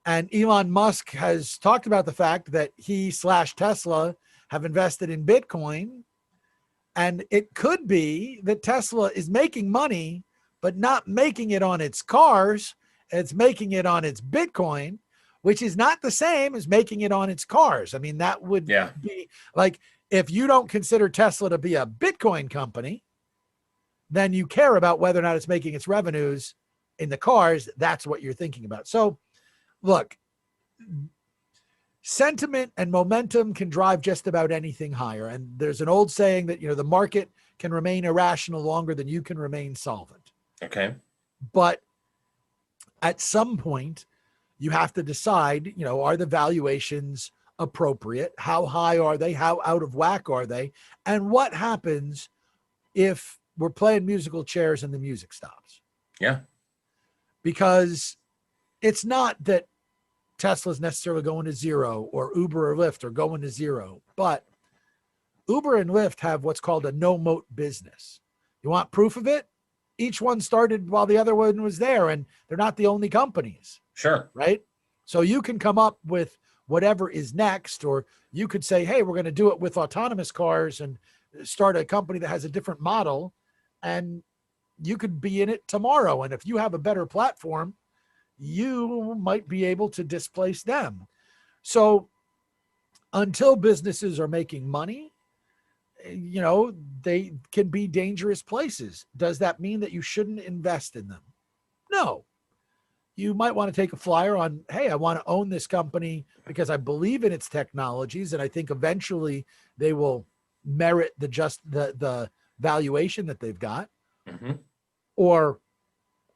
And Elon Musk has talked about the fact that he/Tesla have invested in Bitcoin. And it could be that Tesla is making money, but not making it on its cars. It's making it on its Bitcoin, which is not the same as making it on its cars. I mean, that would be like, if you don't consider Tesla to be a Bitcoin company, then you care about whether or not it's making its revenues in the cars. That's what you're thinking about. So look, sentiment and momentum can drive just about anything higher. And there's an old saying that, the market can remain irrational longer than you can remain solvent. Okay. But at some point, you have to decide, are the valuations appropriate? How high are they? How out of whack are they? And what happens if we're playing musical chairs and the music stops? Yeah. Because it's not that Tesla's necessarily going to zero, or Uber or Lyft are going to zero, but Uber and Lyft have what's called a no moat business. You want proof of it? Each one started while the other one was there, and they're not the only companies. Sure. Right? So you can come up with whatever is next, or you could say, hey, we're going to do it with autonomous cars and start a company that has a different model, and you could be in it tomorrow. And if you have a better platform, you might be able to displace them. So until businesses are making money, they can be dangerous places. Does that mean that you shouldn't invest in them? No. You might want to take a flyer on, hey, I want to own this company because I believe in its technologies, and I think eventually they will merit the valuation that they've got. Mm-hmm. Or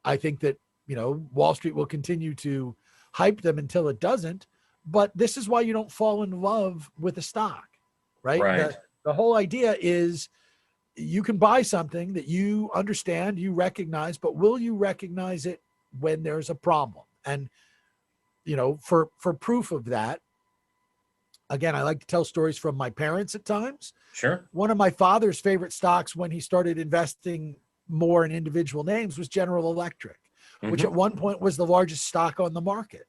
I think that, Wall Street will continue to hype them until it doesn't. But this is why you don't fall in love with a stock, right? Right. The whole idea is you can buy something that you understand, you recognize, but will you recognize it when there's a problem? And, for proof of that, again, I like to tell stories from my parents at times. Sure. One of my father's favorite stocks when he started investing more in individual names was General Electric, which Mm-hmm. at one point was the largest stock on the market.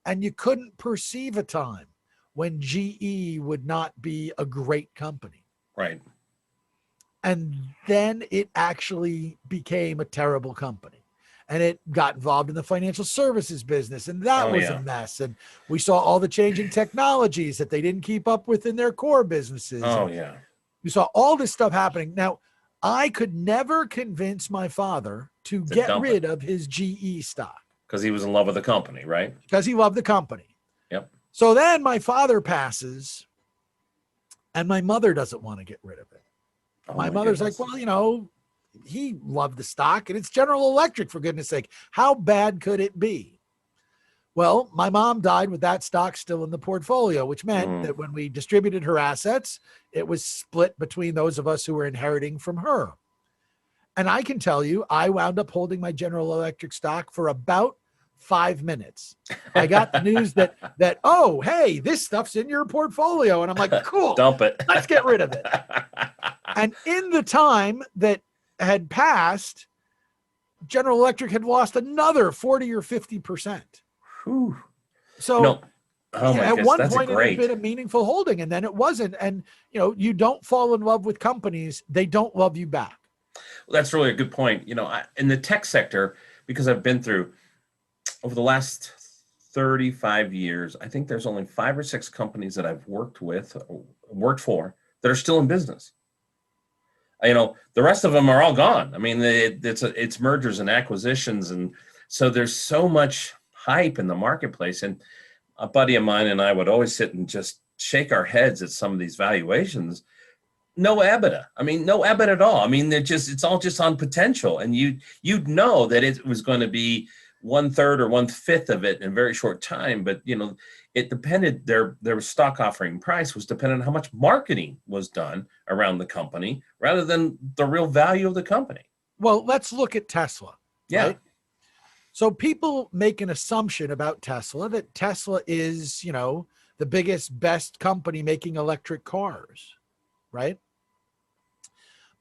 And you couldn't perceive a time when GE would not be a great company. Right. And then it actually became a terrible company. And it got involved in the financial services business, and that was a mess. And we saw all the changing technologies that they didn't keep up with in their core businesses. Oh, and yeah. we saw all this stuff happening. Now, I could never convince my father to get rid of his GE stock. Because he was in love with the company, right? Because he loved the company. Yep. So then my father passes, and my mother doesn't want to get rid of it. Oh, my mother's goodness. like, well, he loved the stock, and it's General Electric, for goodness sake. How bad could it be? Well, my mom died with that stock still in the portfolio, which meant that when we distributed her assets, it was split between those of us who were inheriting from her. And I can tell you, I wound up holding my General Electric stock for about 5 minutes. I got the news that, oh, hey, this stuff's in your portfolio. And I'm like, cool, dump it. Let's get rid of it. And in the time that had passed, General Electric had lost another 40 or 50%. Whew. So oh my at goodness, one that's point it had great. been a meaningful holding, and then it wasn't. And you don't fall in love with companies, they don't love you back. Well, that's really a good point. In the tech sector, because I've been through over the last 35 years, I think there's only 5 or 6 companies that I've worked for that are still in business. The rest of them are all gone. I mean, it's mergers and acquisitions, and so there's so much hype in the marketplace. And a buddy of mine and I would always sit and just shake our heads at some of these valuations. No EBITDA. I mean, no EBIT at all. I mean, it's all just on potential, and you'd know that it was going to be 1/3 or 1/5 of it in a very short time. But it depended. Their stock offering price was dependent on how much marketing was done around the company, rather than the real value of the company. Well, let's look at Tesla. Yeah. Right? So people make an assumption about Tesla that Tesla is, the biggest, best company making electric cars, right?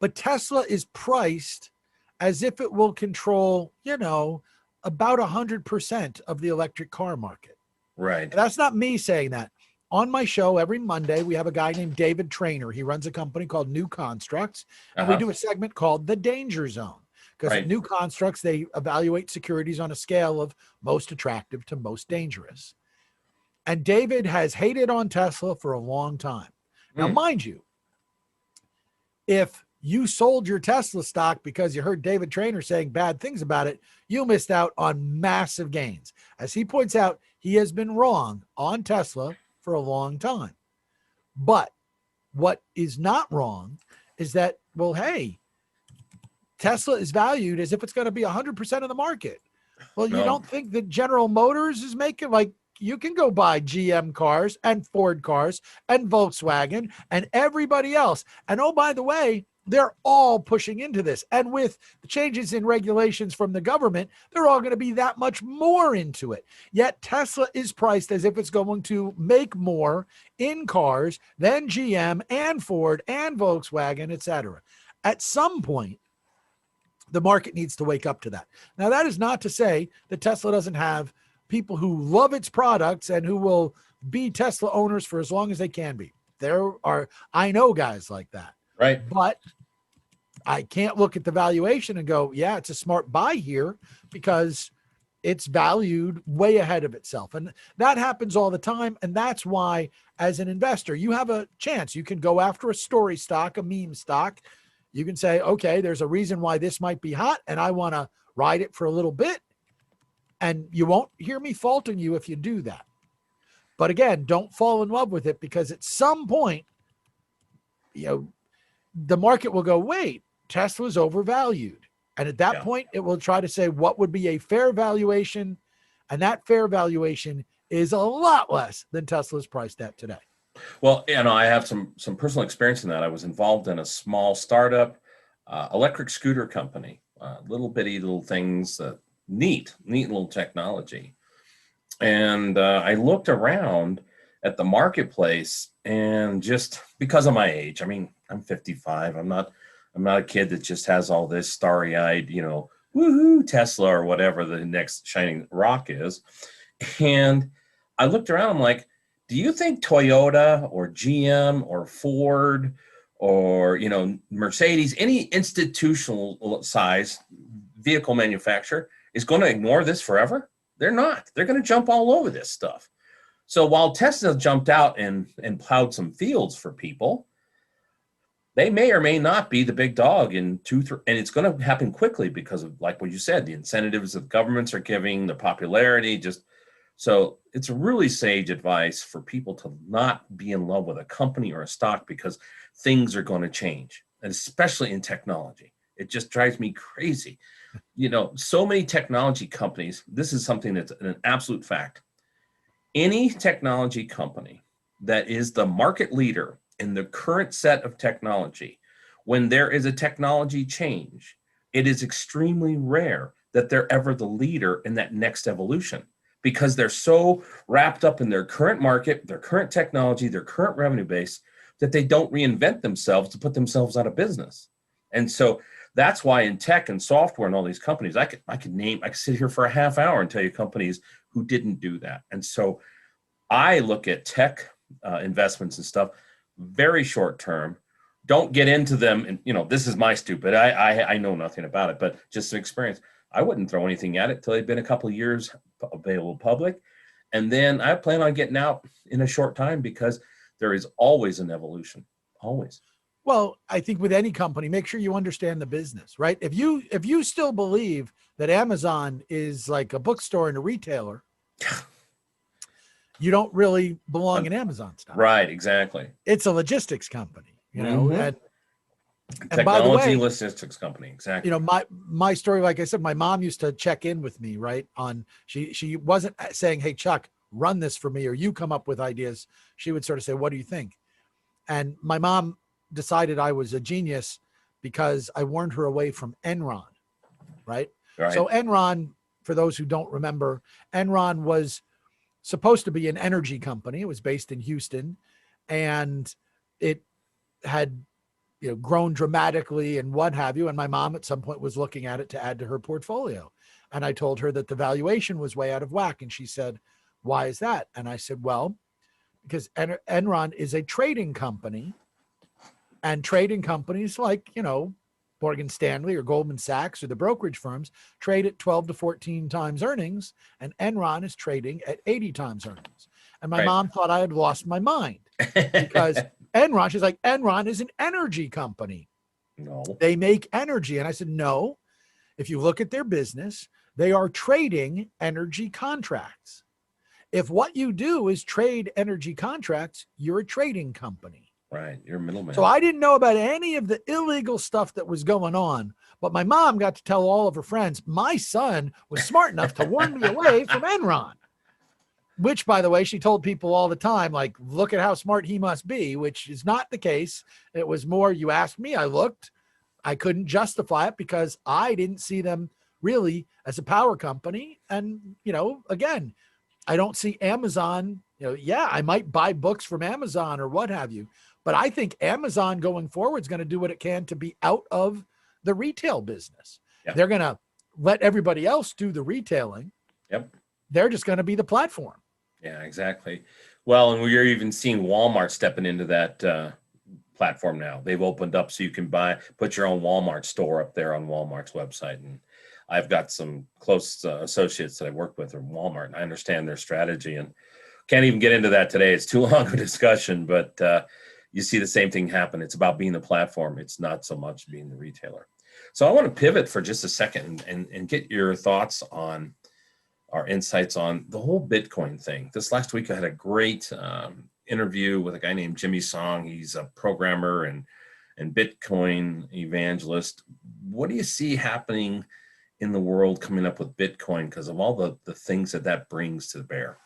But Tesla is priced as if it will control, about 100% of the electric car market. Right. And that's not me saying that. On my show every Monday, we have a guy named David Trainer. He runs a company called New Constructs, and we do a segment called The Danger Zone. Because at New Constructs, they evaluate securities on a scale of most attractive to most dangerous. And David has hated on Tesla for a long time. Now, mind you, if you sold your Tesla stock because you heard David Trainer saying bad things about it, you missed out on massive gains. As he points out, he has been wrong on Tesla for a long time. But what is not wrong is that, well, hey, Tesla is valued as if it's going to be 100% of the market. Well, you don't think that General Motors is making, you can go buy GM cars and Ford cars and Volkswagen and everybody else. And oh, by the way, they're all pushing into this. And with the changes in regulations from the government, they're all going to be that much more into it. Yet Tesla is priced as if it's going to make more in cars than GM and Ford and Volkswagen, et cetera. At some point, the market needs to wake up to that. Now, that is not to say that Tesla doesn't have people who love its products and who will be Tesla owners for as long as they can be. I know guys like that. Right. But I can't look at the valuation and go, yeah, it's a smart buy here because it's valued way ahead of itself. And that happens all the time. And that's why, as an investor, you have a chance. You can go after a story stock, a meme stock. You can say, okay, there's a reason why this might be hot, and I want to ride it for a little bit. And you won't hear me faulting you if you do that. But again, don't fall in love with it, because at some point, the market will go, wait, Tesla's overvalued. And at that point, it will try to say what would be a fair valuation. And that fair valuation is a lot less than Tesla's priced at today. Well, I have some personal experience in that. I was involved in a small startup, electric scooter company, little bitty little things, neat little technology. And I looked around at the marketplace, and just because of my age, I mean, I'm 55. I'm not a kid that just has all this starry-eyed, woohoo, Tesla or whatever the next shining rock is. And I looked around, I'm like, do you think Toyota or GM or Ford or, Mercedes, any institutional size vehicle manufacturer is going to ignore this forever? They're not. They're going to jump all over this stuff. So while Tesla jumped out and plowed some fields for people, they may or may not be the big dog in 2-3, and it's going to happen quickly because of, like what you said, the incentives that governments are giving, the popularity, so it's really sage advice for people to not be in love with a company or a stock, because things are going to change, and especially in technology. It just drives me crazy. So many technology companies, this is something that's an absolute fact. Any technology company that is the market leader in the current set of technology, when there is a technology change, it is extremely rare that they're ever the leader in that next evolution, because they're so wrapped up in their current market, their current technology, their current revenue base, that they don't reinvent themselves to put themselves out of business. And so that's why in tech and software and all these companies, I could sit here for a half hour and tell you companies who didn't do that. And so I look at tech investments and stuff very short term. Don't get into them. And, this is my stupid. I know nothing about it, but just an experience. I wouldn't throw anything at it till they've been a couple of years available public. And then I plan on getting out in a short time, because there is always an evolution, always. Well, I think with any company, make sure you understand the business, right? If you still believe that Amazon is like a bookstore and a retailer, you don't really belong in Amazon stock. Right, exactly. It's a logistics company, and technology by the way, logistics company, exactly. My story, like I said, my mom used to check in with me, right? She wasn't saying, "Hey, Chuck, run this for me," or "You come up with ideas." She would sort of say, "What do you think?" And my mom decided I was a genius because I warned her away from Enron, right? So Enron, for those who don't remember, Enron was supposed to be an energy company. It was based in Houston, and it had grown dramatically and what have you. And my mom at some point was looking at it to add to her portfolio. And I told her that the valuation was way out of whack. And she said, "Why is that?" And I said, "Well, because Enron is a trading company, and trading companies like, Morgan Stanley or Goldman Sachs or the brokerage firms trade at 12 to 14 times earnings, and Enron is trading at 80 times earnings." And my mom thought I had lost my mind, because she's like, "Enron is an energy company. No, they make energy." And I said, "No, if you look at their business, they are trading energy contracts. If what you do is trade energy contracts, you're a trading company." Right, you're a middleman. So I didn't know about any of the illegal stuff that was going on, but my mom got to tell all of her friends my son was smart enough to warn me away from Enron, which, by the way, she told people all the time, like, "Look at how smart he must be," which is not the case. It was more, you asked me, I looked, I couldn't justify it because I didn't see them really as a power company. And, again, I don't see Amazon, I might buy books from Amazon or what have you, but I think Amazon going forward is going to do what it can to be out of the retail business. Yep. They're going to let everybody else do the retailing. Yep. They're just going to be the platform. Yeah, exactly. Well, and we're even seeing Walmart stepping into that platform now. They've opened up so you can put your own Walmart store up there on Walmart's website. And I've got some close associates that I work with from Walmart, and I understand their strategy, and can't even get into that today. It's too long of a discussion, but you see the same thing happen. It's about being the platform. It's not so much being the retailer. So I want to pivot for just a second and get your thoughts on our insights on the whole Bitcoin thing. This last week, I had a great interview with a guy named Jimmy Song. He's a programmer and Bitcoin evangelist. What do you see happening in the world coming up with Bitcoin because of all the things that brings to bear?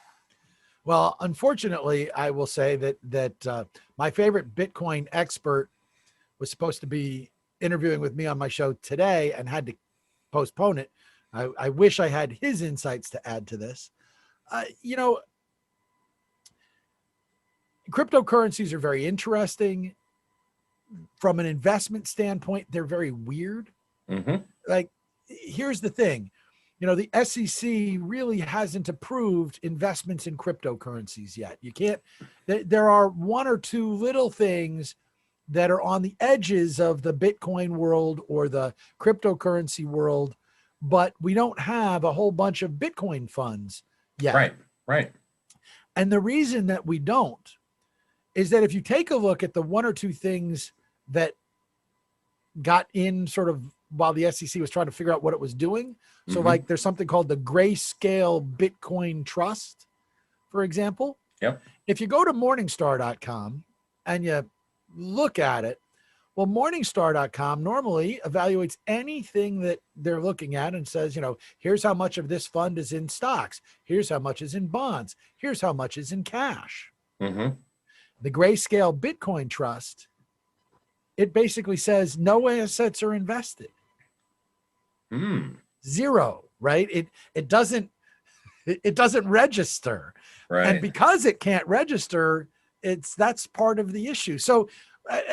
Well, unfortunately, I will say that my favorite Bitcoin expert was supposed to be interviewing with me on my show today and had to postpone it. I wish I had his insights to add to this. Cryptocurrencies are very interesting. From an investment standpoint, they're very weird. Mm-hmm. Like, here's the thing. The SEC really hasn't approved investments in cryptocurrencies yet. You can't, there are one or two little things that are on the edges of the Bitcoin world or the cryptocurrency world, but we don't have a whole bunch of Bitcoin funds yet. Right. And the reason that we don't is that if you take a look at the one or two things that got in sort of while the SEC was trying to figure out what it was doing. So like there's something called the Grayscale Bitcoin Trust, for example. Yep. If you go to morningstar.com and you look at it, Well, Morningstar.com normally evaluates anything that they're looking at and says, here's how much of this fund is in stocks. Here's how much is in bonds. Here's how much is in cash. Mm-hmm. The Grayscale Bitcoin Trust, it basically says no assets are invested. Zero, right? It doesn't register. Right. And because it can't register, that's part of the issue. So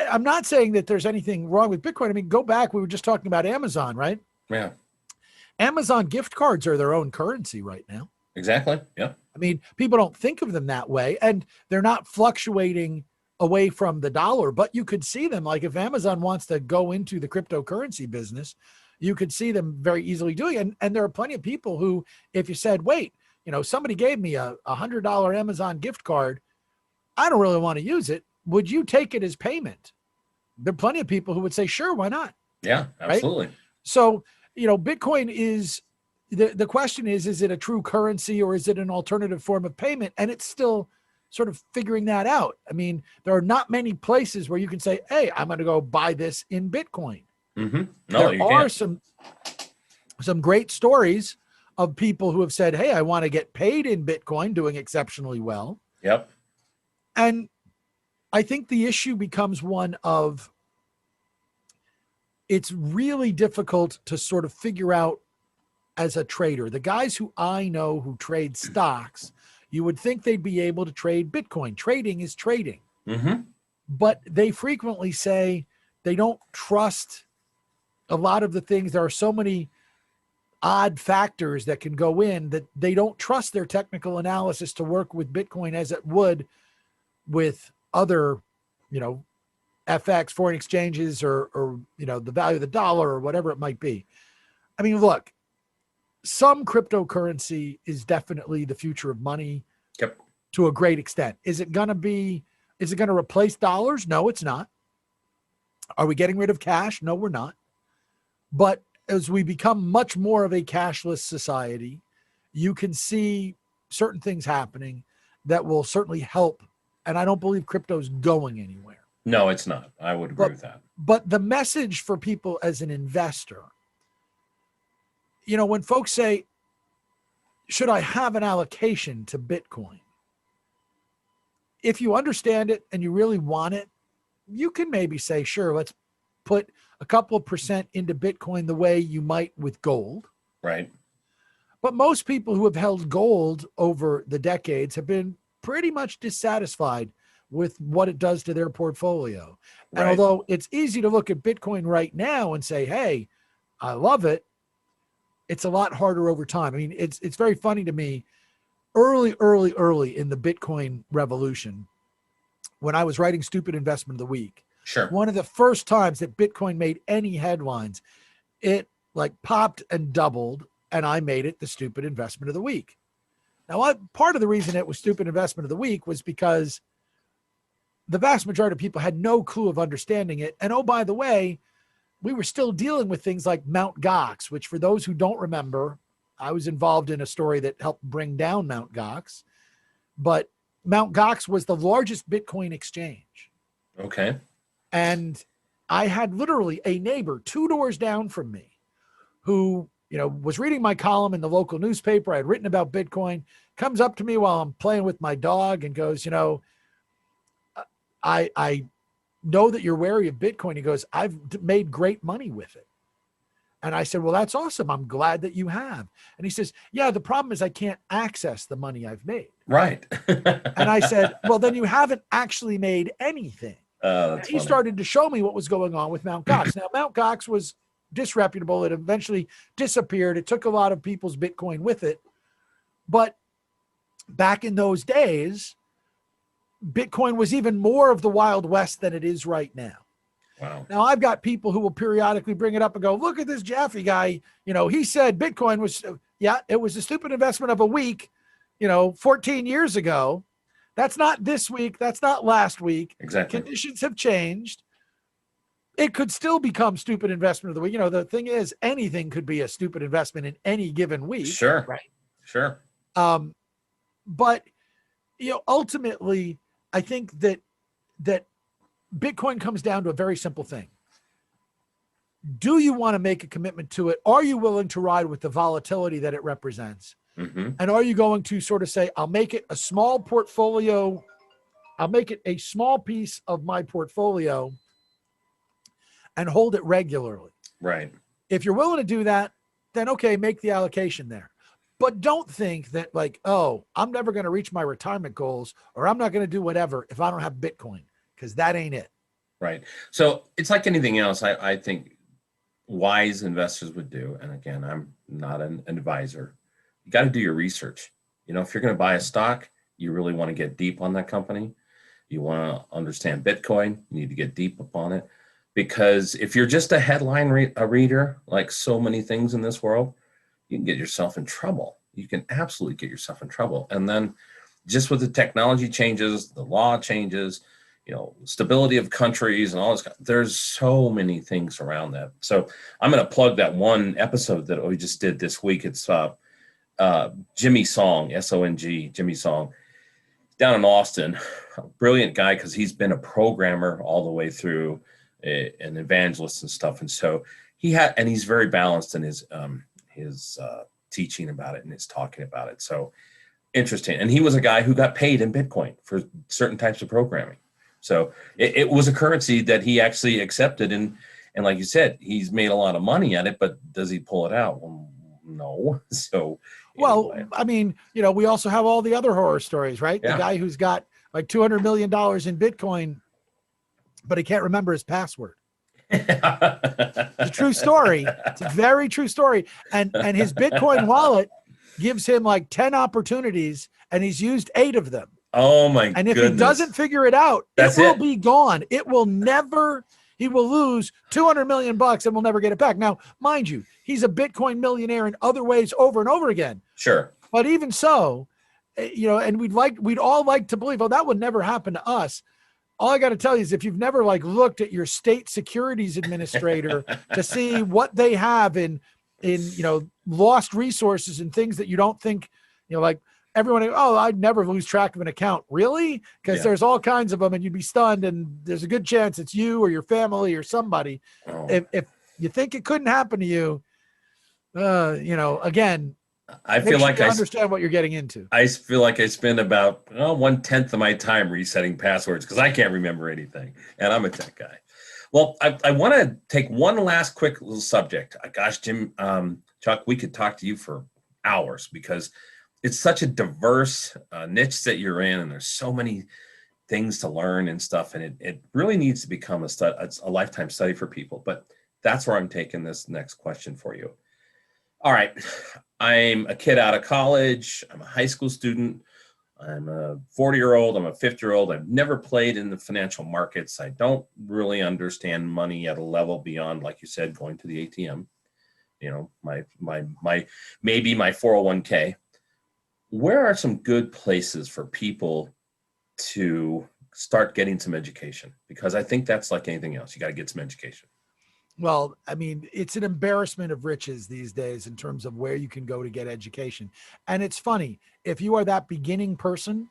I'm not saying that there's anything wrong with Bitcoin. I mean, go back, we were just talking about Amazon, right? Yeah. Amazon gift cards are their own currency right now. Exactly. Yeah. I mean, people don't think of them that way, and they're not fluctuating away from the dollar, but you could see them, like if Amazon wants to go into the cryptocurrency business, you could see them very easily doing it. And there are plenty of people who, if you said, wait, somebody gave me a $100 Amazon gift card, I don't really want to use it. Would you take it as payment? There are plenty of people who would say, sure, why not? Yeah, absolutely. Right? So, Bitcoin is, the question is it a true currency or is it an alternative form of payment? And it's still sort of figuring that out. I mean, there are not many places where you can say, hey, I'm going to go buy this in Bitcoin. Mm-hmm. No, there are some great stories of people who have said, hey, I want to get paid in Bitcoin, doing exceptionally well. Yep. And I think the issue becomes one of, it's really difficult to sort of figure out as a trader. The guys who I know who trade stocks, you would think they'd be able to trade Bitcoin. Trading is trading. Mm-hmm. But they frequently say they don't trust a lot of the things. There are so many odd factors that can go in that they don't trust their technical analysis to work with Bitcoin as it would with other, FX, foreign exchanges, or the value of the dollar or whatever it might be. I mean, look, some cryptocurrency is definitely the future of money. Yep. To a great extent. Is it going to replace dollars? No, it's not. Are we getting rid of cash? No, we're not. But as we become much more of a cashless society, you can see certain things happening that will certainly help. And I don't believe crypto's going anywhere. No, it's not. I would agree with that. But the message for people as an investor, when folks say, should I have an allocation to Bitcoin? If you understand it and you really want it, you can maybe say, sure, let's put a couple of percent into Bitcoin the way you might with gold. Right. But most people who have held gold over the decades have been pretty much dissatisfied with what it does to their portfolio. Right. And although it's easy to look at Bitcoin right now and say, hey, I love it, it's a lot harder over time. I mean, it's very funny to me. Early in the Bitcoin revolution, when I was writing Stupid Investment of the Week, sure, one of the first times that Bitcoin made any headlines, it popped and doubled, and I made it the Stupid Investment of the Week. Now, part of the reason it was Stupid Investment of the Week was because the vast majority of people had no clue of understanding it. And oh, by the way, we were still dealing with things like Mt. Gox, which for those who don't remember, I was involved in a story that helped bring down Mt. Gox. But Mt. Gox was the largest Bitcoin exchange. Okay. And I had literally a neighbor 2 doors down from me who, was reading my column in the local newspaper. I had written about Bitcoin, comes up to me while I'm playing with my dog and goes, I know that you're wary of Bitcoin. He goes, I've made great money with it. And I said, well, that's awesome. I'm glad that you have. And he says, yeah, the problem is I can't access the money I've made. Right. And I said, well, then you haven't actually made anything. He started to show me what was going on with Mt. Gox. Now, Mt. Gox was disreputable. It eventually disappeared. It took a lot of people's Bitcoin with it. But back in those days, Bitcoin was even more of the Wild West than it is right now. Wow. Now, I've got people who will periodically bring it up and go, look at this Jaffe guy. He said Bitcoin was, it was a stupid investment of a week, 14 years ago. That's not this week. That's not last week. Exactly. Conditions have changed. It could still become stupid investment of the week. The thing is, anything could be a stupid investment in any given week. Sure. Right. Sure. But, ultimately, I think that Bitcoin comes down to a very simple thing. do you want to make a commitment to it? Are you willing to ride with the volatility that it represents? Mm-hmm. And are you going to sort of say, I'll make it a small portfolio, I'll make it a small piece of my portfolio and hold it regularly? Right. If you're willing to do that, then okay, make the allocation there. But don't think that like, oh, I'm never going to reach my retirement goals, or I'm not going to do whatever if I don't have Bitcoin, because that ain't it. Right. So it's like anything else. I think wise investors would do. And again, I'm not an advisor. You got to do your research. If you're going to buy a stock, you really want to get deep on that company. You want to understand Bitcoin. You need to get deep upon it, because if you're just a headline reader, like so many things in this world, you can get yourself in trouble. You can absolutely get yourself in trouble. And then just with the technology changes, the law changes, stability of countries and all this, there's so many things around that. So I'm going to plug that one episode that we just did this week. It's Jimmy Song, S-O-N-G, Jimmy Song, down in Austin. A brilliant guy, because he's been a programmer all the way through, an evangelist and stuff. And so he's very balanced in his teaching about it and his talking about it. So interesting. And he was a guy who got paid in Bitcoin for certain types of programming. So it was a currency that he actually accepted. And like you said, he's made a lot of money at it, but does he pull it out? Well, no. So, well, anyway. I mean, we also have all the other horror stories, right? Yeah. The guy who's got like $200 million in Bitcoin, but he can't remember his password. It's a true story. It's a very true story. And his Bitcoin wallet gives him like 10 opportunities, and he's used 8 of them. Oh my And if goodness. he doesn't figure it out, That's it will it. be gone. It will never, he will lose 200 million bucks and will never get it back. Now, mind you, he's a Bitcoin millionaire in other ways over and over again. Sure. But even so, and we'd all like to believe, oh, that would never happen to us. All I got to tell you is, if you've never like looked at your state securities administrator to see what they have in lost resources and things that you don't think, like everyone, oh, I'd never lose track of an account. Really? Because there's all kinds of them, and you'd be stunned, and there's a good chance it's you or your family or somebody. Oh. If you think it couldn't happen to you, again, I feel like I understand what you're getting into. I feel like I spend about 1/10 of my time resetting passwords, because I can't remember anything, and I'm a tech guy. Well, I want to take one last quick little subject. Gosh, Jim, Chuck, we could talk to you for hours, because it's such a diverse niche that you're in, and there's so many things to learn and stuff, and it really needs to become a lifetime study for people. But that's where I'm taking this next question for you. All right. I'm a kid out of college. I'm a high school student. I'm a 40-year-old. I'm a 50-year-old. I've never played in the financial markets. I don't really understand money at a level beyond, like you said, going to the ATM. Maybe my 401k. Where are some good places for people to start getting some education? Because I think that's like anything else. You got to get some education. Well, I mean, it's an embarrassment of riches these days in terms of where you can go to get education. And it's funny, if you are that beginning person,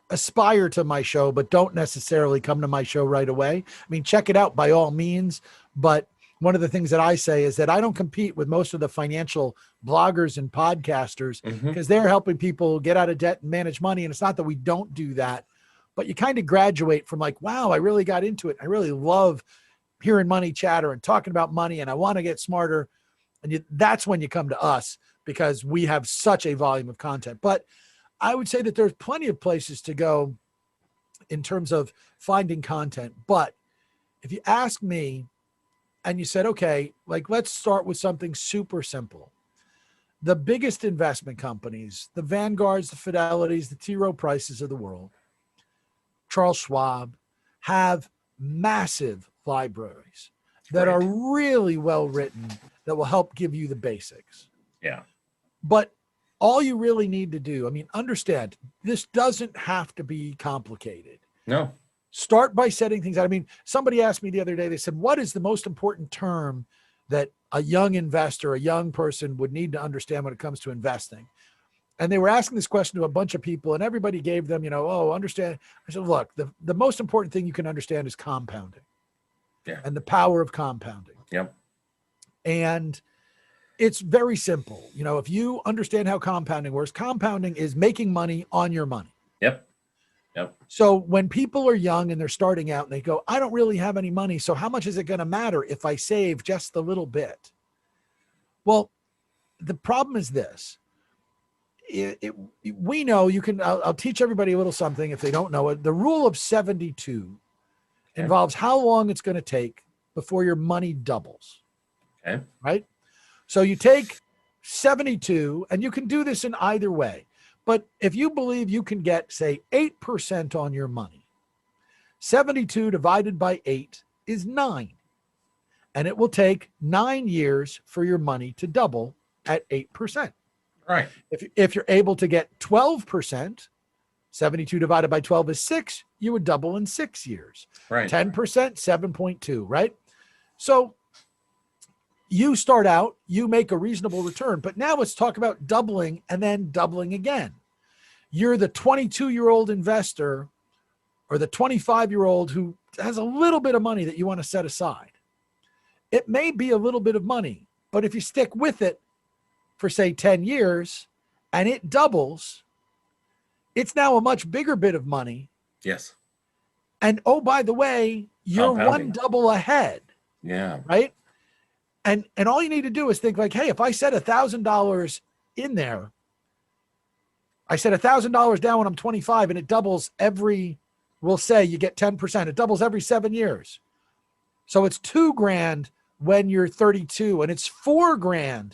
aspire to my show, but don't necessarily come to my show right away. I mean, check it out by all means. But one of the things that I say is that I don't compete with most of the financial bloggers and podcasters, because they're helping people get out of debt and manage money. And it's not that we don't do that, but you kind of graduate from like, wow, I really got into it. I really love hearing money chatter and talking about money, and I want to get smarter. And that's when you come to us, because we have such a volume of content. But I would say that there's plenty of places to go in terms of finding content. But if you ask me and you said, okay, like let's start with something super simple. The biggest investment companies, the Vanguards, the Fidelities, the T. Rowe Prices of the world, Charles Schwab, have massive libraries that are really well written, that will help give you the basics. Yeah. But all you really need to do, I mean, understand, this doesn't have to be complicated. No. Start by setting things out. I mean, somebody asked me the other day, they said, what is the most important term that a young investor, a young person would need to understand when it comes to investing? And they were asking this question to a bunch of people, and everybody gave them, understand. I said, look, the most important thing you can understand is compounding. Yeah. And the power of compounding. Yep. And it's very simple. You know, if you understand how compounding works, compounding is making money on your money. Yep. Yep. So when people are young and they're starting out and they go, I don't really have any money, so how much is it going to matter if I save just a little bit? Well, the problem is this. We know you can, I'll teach everybody a little something if they don't know it. The rule of 72 involves how long it's going to take before your money doubles. Okay. Right? So you take 72, and you can do this in either way. But if you believe you can get, say, 8% on your money, 72 divided by 8 is 9. And it will take 9 years for your money to double at 8%. Right. If you're able to get 12%, 72 divided by 12 is 6, you would double in 6 years. Right. 10%, 7.2, right? So you start out, you make a reasonable return, but now let's talk about doubling and then doubling again. You're the 22-year-old investor or the 25-year-old who has a little bit of money that you want to set aside. It may be a little bit of money, but if you stick with it for, say, 10 years and it doubles, it's now a much bigger bit of money. Yes. And oh, by the way, you're one double ahead. Yeah. Right. And all you need to do is think like, hey, if I set $1,000 in there, I set $1,000 down when I'm 25 and it doubles every, we'll say you get 10%. It doubles every 7 years. So it's $2,000 when you're 32, and it's $4,000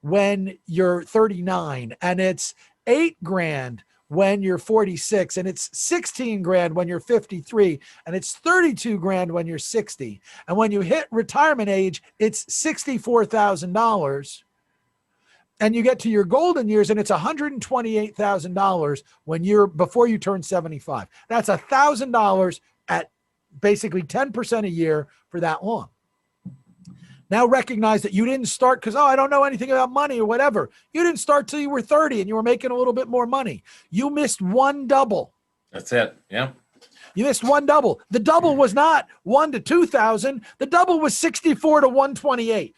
when you're 39, and it's $8,000 when you're 46, and it's $16,000 when you're 53, and it's $32,000 when you're 60. And when you hit retirement age, it's $64,000. And you get to your golden years and it's $128,000 when you're, before you turn 75. That's $1,000 at basically 10% a year for that long. Now recognize that you didn't start because, oh, I don't know anything about money or whatever. You didn't start till you were 30 and you were making a little bit more money. You missed one double. That's it. Yeah. You missed one double. The double was not 1 to 2,000. The double was 64 to 128.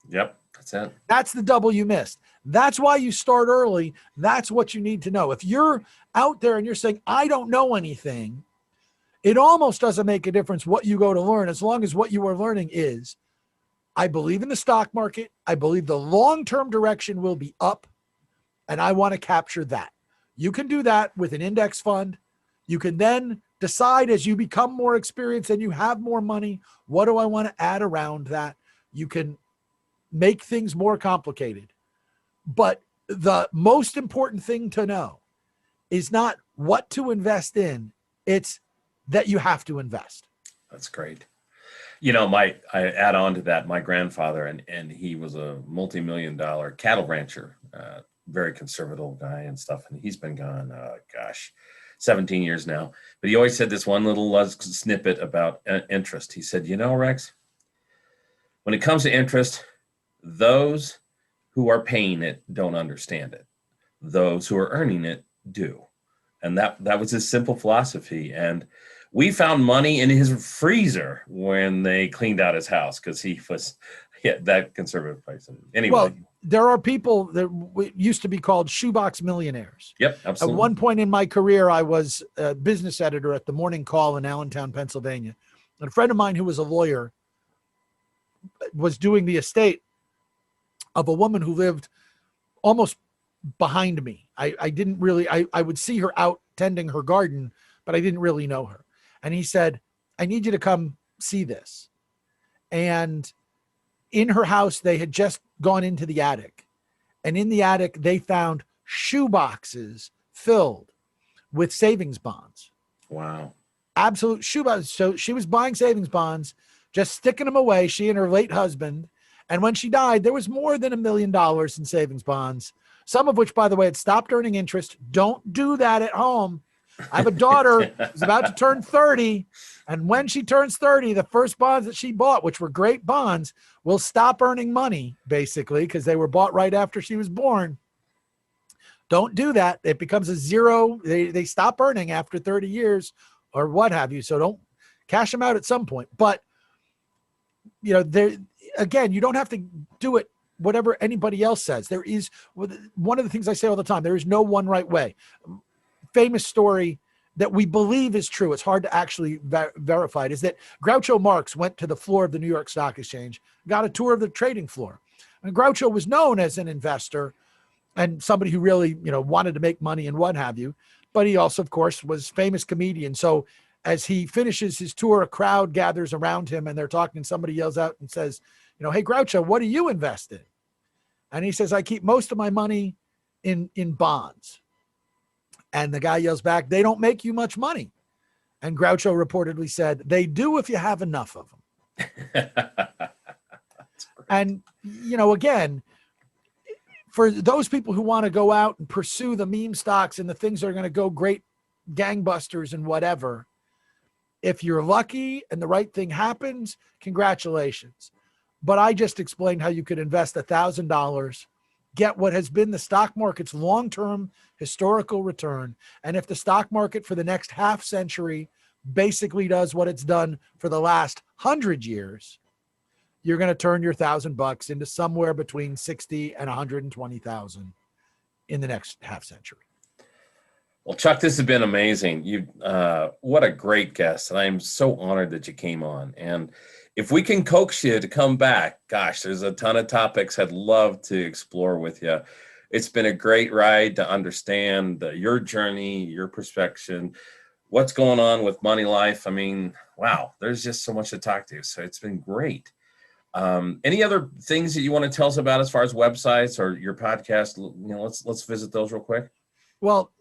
Yep. That's it. That's the double you missed. That's why you start early. That's what you need to know. If you're out there and you're saying, I don't know anything, it almost doesn't make a difference what you go to learn, as long as what you are learning is, I believe in the stock market. I believe the long-term direction will be up, and I want to capture that. You can do that with an index fund. You can then decide as you become more experienced and you have more money, what do I want to add around that? You can make things more complicated. But the most important thing to know is not what to invest in. It's that you have to invest. That's great. You know, I add on to that, my grandfather, and he was a multi-million-dollar cattle rancher, very conservative guy and stuff. And he's been gone, 17 years now. But he always said this one little snippet about interest. He said, you know, Rex, when it comes to interest, those who are paying it don't understand it. Those who are earning it do. And that was his simple philosophy. And we found money in his freezer when they cleaned out his house because he was that conservative person. Anyway. Well, there are people that used to be called shoebox millionaires. Yep, absolutely. At one point in my career, I was a business editor at the Morning Call in Allentown, Pennsylvania. And a friend of mine who was a lawyer was doing the estate of a woman who lived almost behind me. I didn't really, I would see her out tending her garden, but I didn't really know her. And he said, I need you to come see this. And in her house, they had just gone into the attic. And in the attic, they found shoe boxes filled with savings bonds. Wow. Absolute shoe boxes. So she was buying savings bonds, just sticking them away, she and her late husband. And when she died, there was more than $1 million in savings bonds, some of which, by the way, had stopped earning interest. Don't do that at home. I have a daughter who's about to turn 30. And when she turns 30, the first bonds that she bought, which were great bonds, will stop earning money, basically, because they were bought right after she was born. Don't do that. It becomes a zero. They stop earning after 30 years or what have you. So don't cash them out at some point. But, you know, again, you don't have to do it whatever anybody else says. There is one of the things I say all the time, there is no one right way. Famous story that we believe is true, it's hard to actually verify it, is that Groucho Marx went to the floor of the New York Stock Exchange, got a tour of the trading floor. And Groucho was known as an investor and somebody who really, wanted to make money and what have you. But he also, of course, was famous comedian. So as he finishes his tour, a crowd gathers around him and they're talking, and somebody yells out and says, hey, Groucho, what do you invest in? And he says, I keep most of my money in bonds. And the guy yells back, they don't make you much money. And Groucho reportedly said, they do if you have enough of them. And, again, for those people who want to go out and pursue the meme stocks and the things that are going to go great gangbusters and whatever, if you're lucky and the right thing happens, congratulations. But I just explained how you could invest $1,000, get what has been the stock market's long-term historical return. And if the stock market for the next half century basically does what it's done for the last 100 years, you're going to turn your $1,000 into somewhere between 60 and 120,000 in the next half century. Well, Chuck, this has been amazing. What a great guest. And I'm so honored that you came on. And if we can coax you to come back, gosh, there's a ton of topics I'd love to explore with you. It's been a great ride to understand your journey, your perspective, what's going on with money life. I mean, wow, there's just so much to talk to. So it's been great. Any other things that you want to tell us about as far as websites or your podcast? Let's visit those real quick. Well,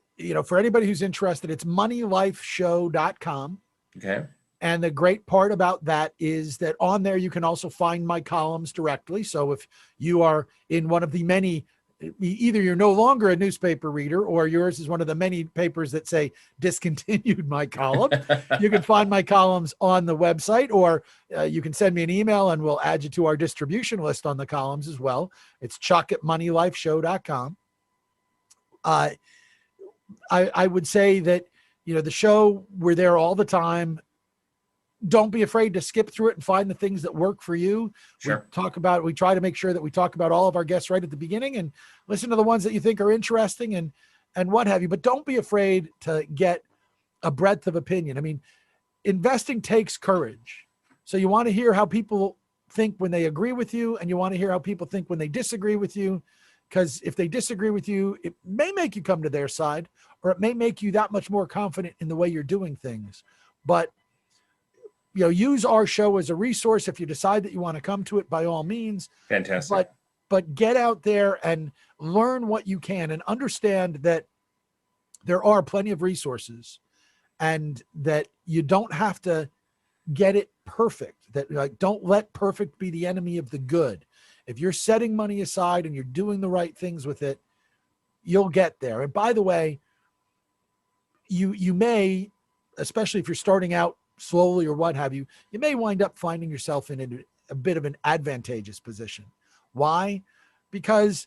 for anybody who's interested, it's moneylifeshow.com. Okay. And the great part about that is that on there, you can also find my columns directly. So if you are in one of the many, either you're no longer a newspaper reader or yours is one of the many papers that say discontinued my column, you can find my columns on the website, or you can send me an email and we'll add you to our distribution list on the columns as well. It's chuck@moneylifeshow.com. I would say that, the show, we're there all the time. Don't be afraid to skip through it and find the things that work for you. Sure. We try to make sure that we talk about all of our guests right at the beginning and listen to the ones that you think are interesting and what have you, but don't be afraid to get a breadth of opinion. I mean, investing takes courage. So you want to hear how people think when they agree with you, and you want to hear how people think when they disagree with you. Because if they disagree with you, it may make you come to their side, or it may make you that much more confident in the way you're doing things. But, use our show as a resource. If you decide that you want to come to it, by all means. Fantastic. But get out there and learn what you can and understand that there are plenty of resources and that you don't have to get it perfect. That don't let perfect be the enemy of the good. If you're setting money aside and you're doing the right things with it, you'll get there. And by the way, you may, especially if you're starting out slowly or what have you, you may wind up finding yourself in a bit of an advantageous position. Why? Because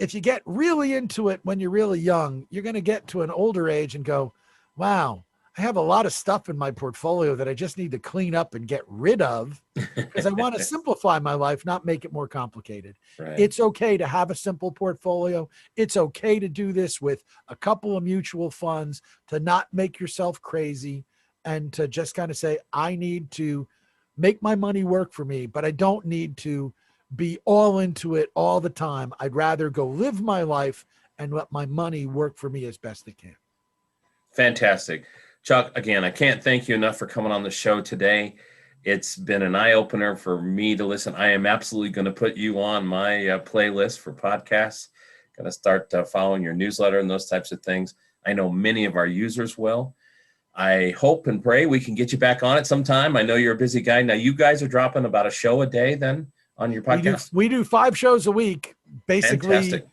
if you get really into it when you're really young, you're going to get to an older age and go, wow, I have a lot of stuff in my portfolio that I just need to clean up and get rid of because I want to simplify my life, not make it more complicated. Right. It's okay to have a simple portfolio. It's okay to do this with a couple of mutual funds, to not make yourself crazy, and to just kind of say, I need to make my money work for me, but I don't need to be all into it all the time. I'd rather go live my life and let my money work for me as best it can. Fantastic. Chuck, again, I can't thank you enough for coming on the show today. It's been an eye-opener for me to listen. I am absolutely going to put you on my playlist for podcasts. Going to start following your newsletter and those types of things. I know many of our users will. I hope and pray we can get you back on it sometime. I know you're a busy guy. Now, you guys are dropping about a show a day then on your podcast? We do 5 shows a week, basically. Fantastic.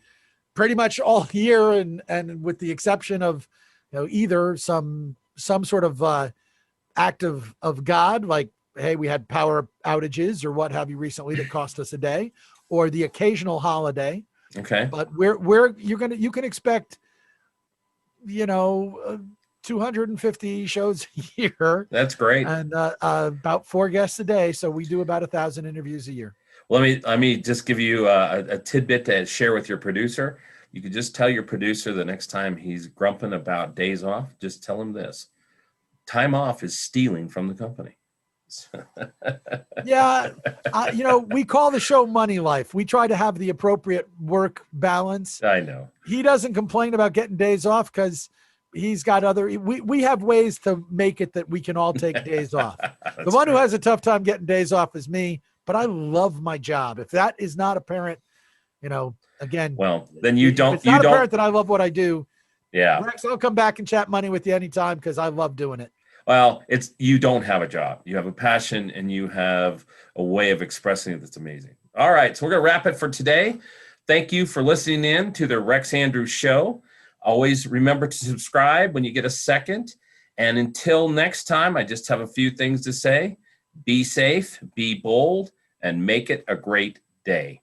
Pretty much all year, and with the exception of either some sort of act of God, like, hey, we had power outages or what have you recently that cost us a day, or the occasional holiday. Okay. But you can expect 2 250 shows a year. That's great. And about 4 guests a day. So we do about 1,000 interviews a year. Let me just give you a tidbit to share with your producer. You could just tell your producer the next time he's grumping about days off, just tell him this: time off is stealing from the company. Yeah. We call the show Money Life. We try to have the appropriate work balance. I know. He doesn't complain about getting days off because he's got we have ways to make it that we can all take days off. The one who has a tough time getting days off is me, but I love my job. If that is not apparent, again, well, then you don't. If it's not apparent that I love what I do. Yeah. Rex, I'll come back and chat money with you anytime because I love doing it. Well, you don't have a job. You have a passion and you have a way of expressing it that's amazing. All right, so we're going to wrap it for today. Thank you for listening in to the Rex Andrews Show. Always remember to subscribe when you get a second. And until next time, I just have a few things to say. Be safe, be bold, and make it a great day.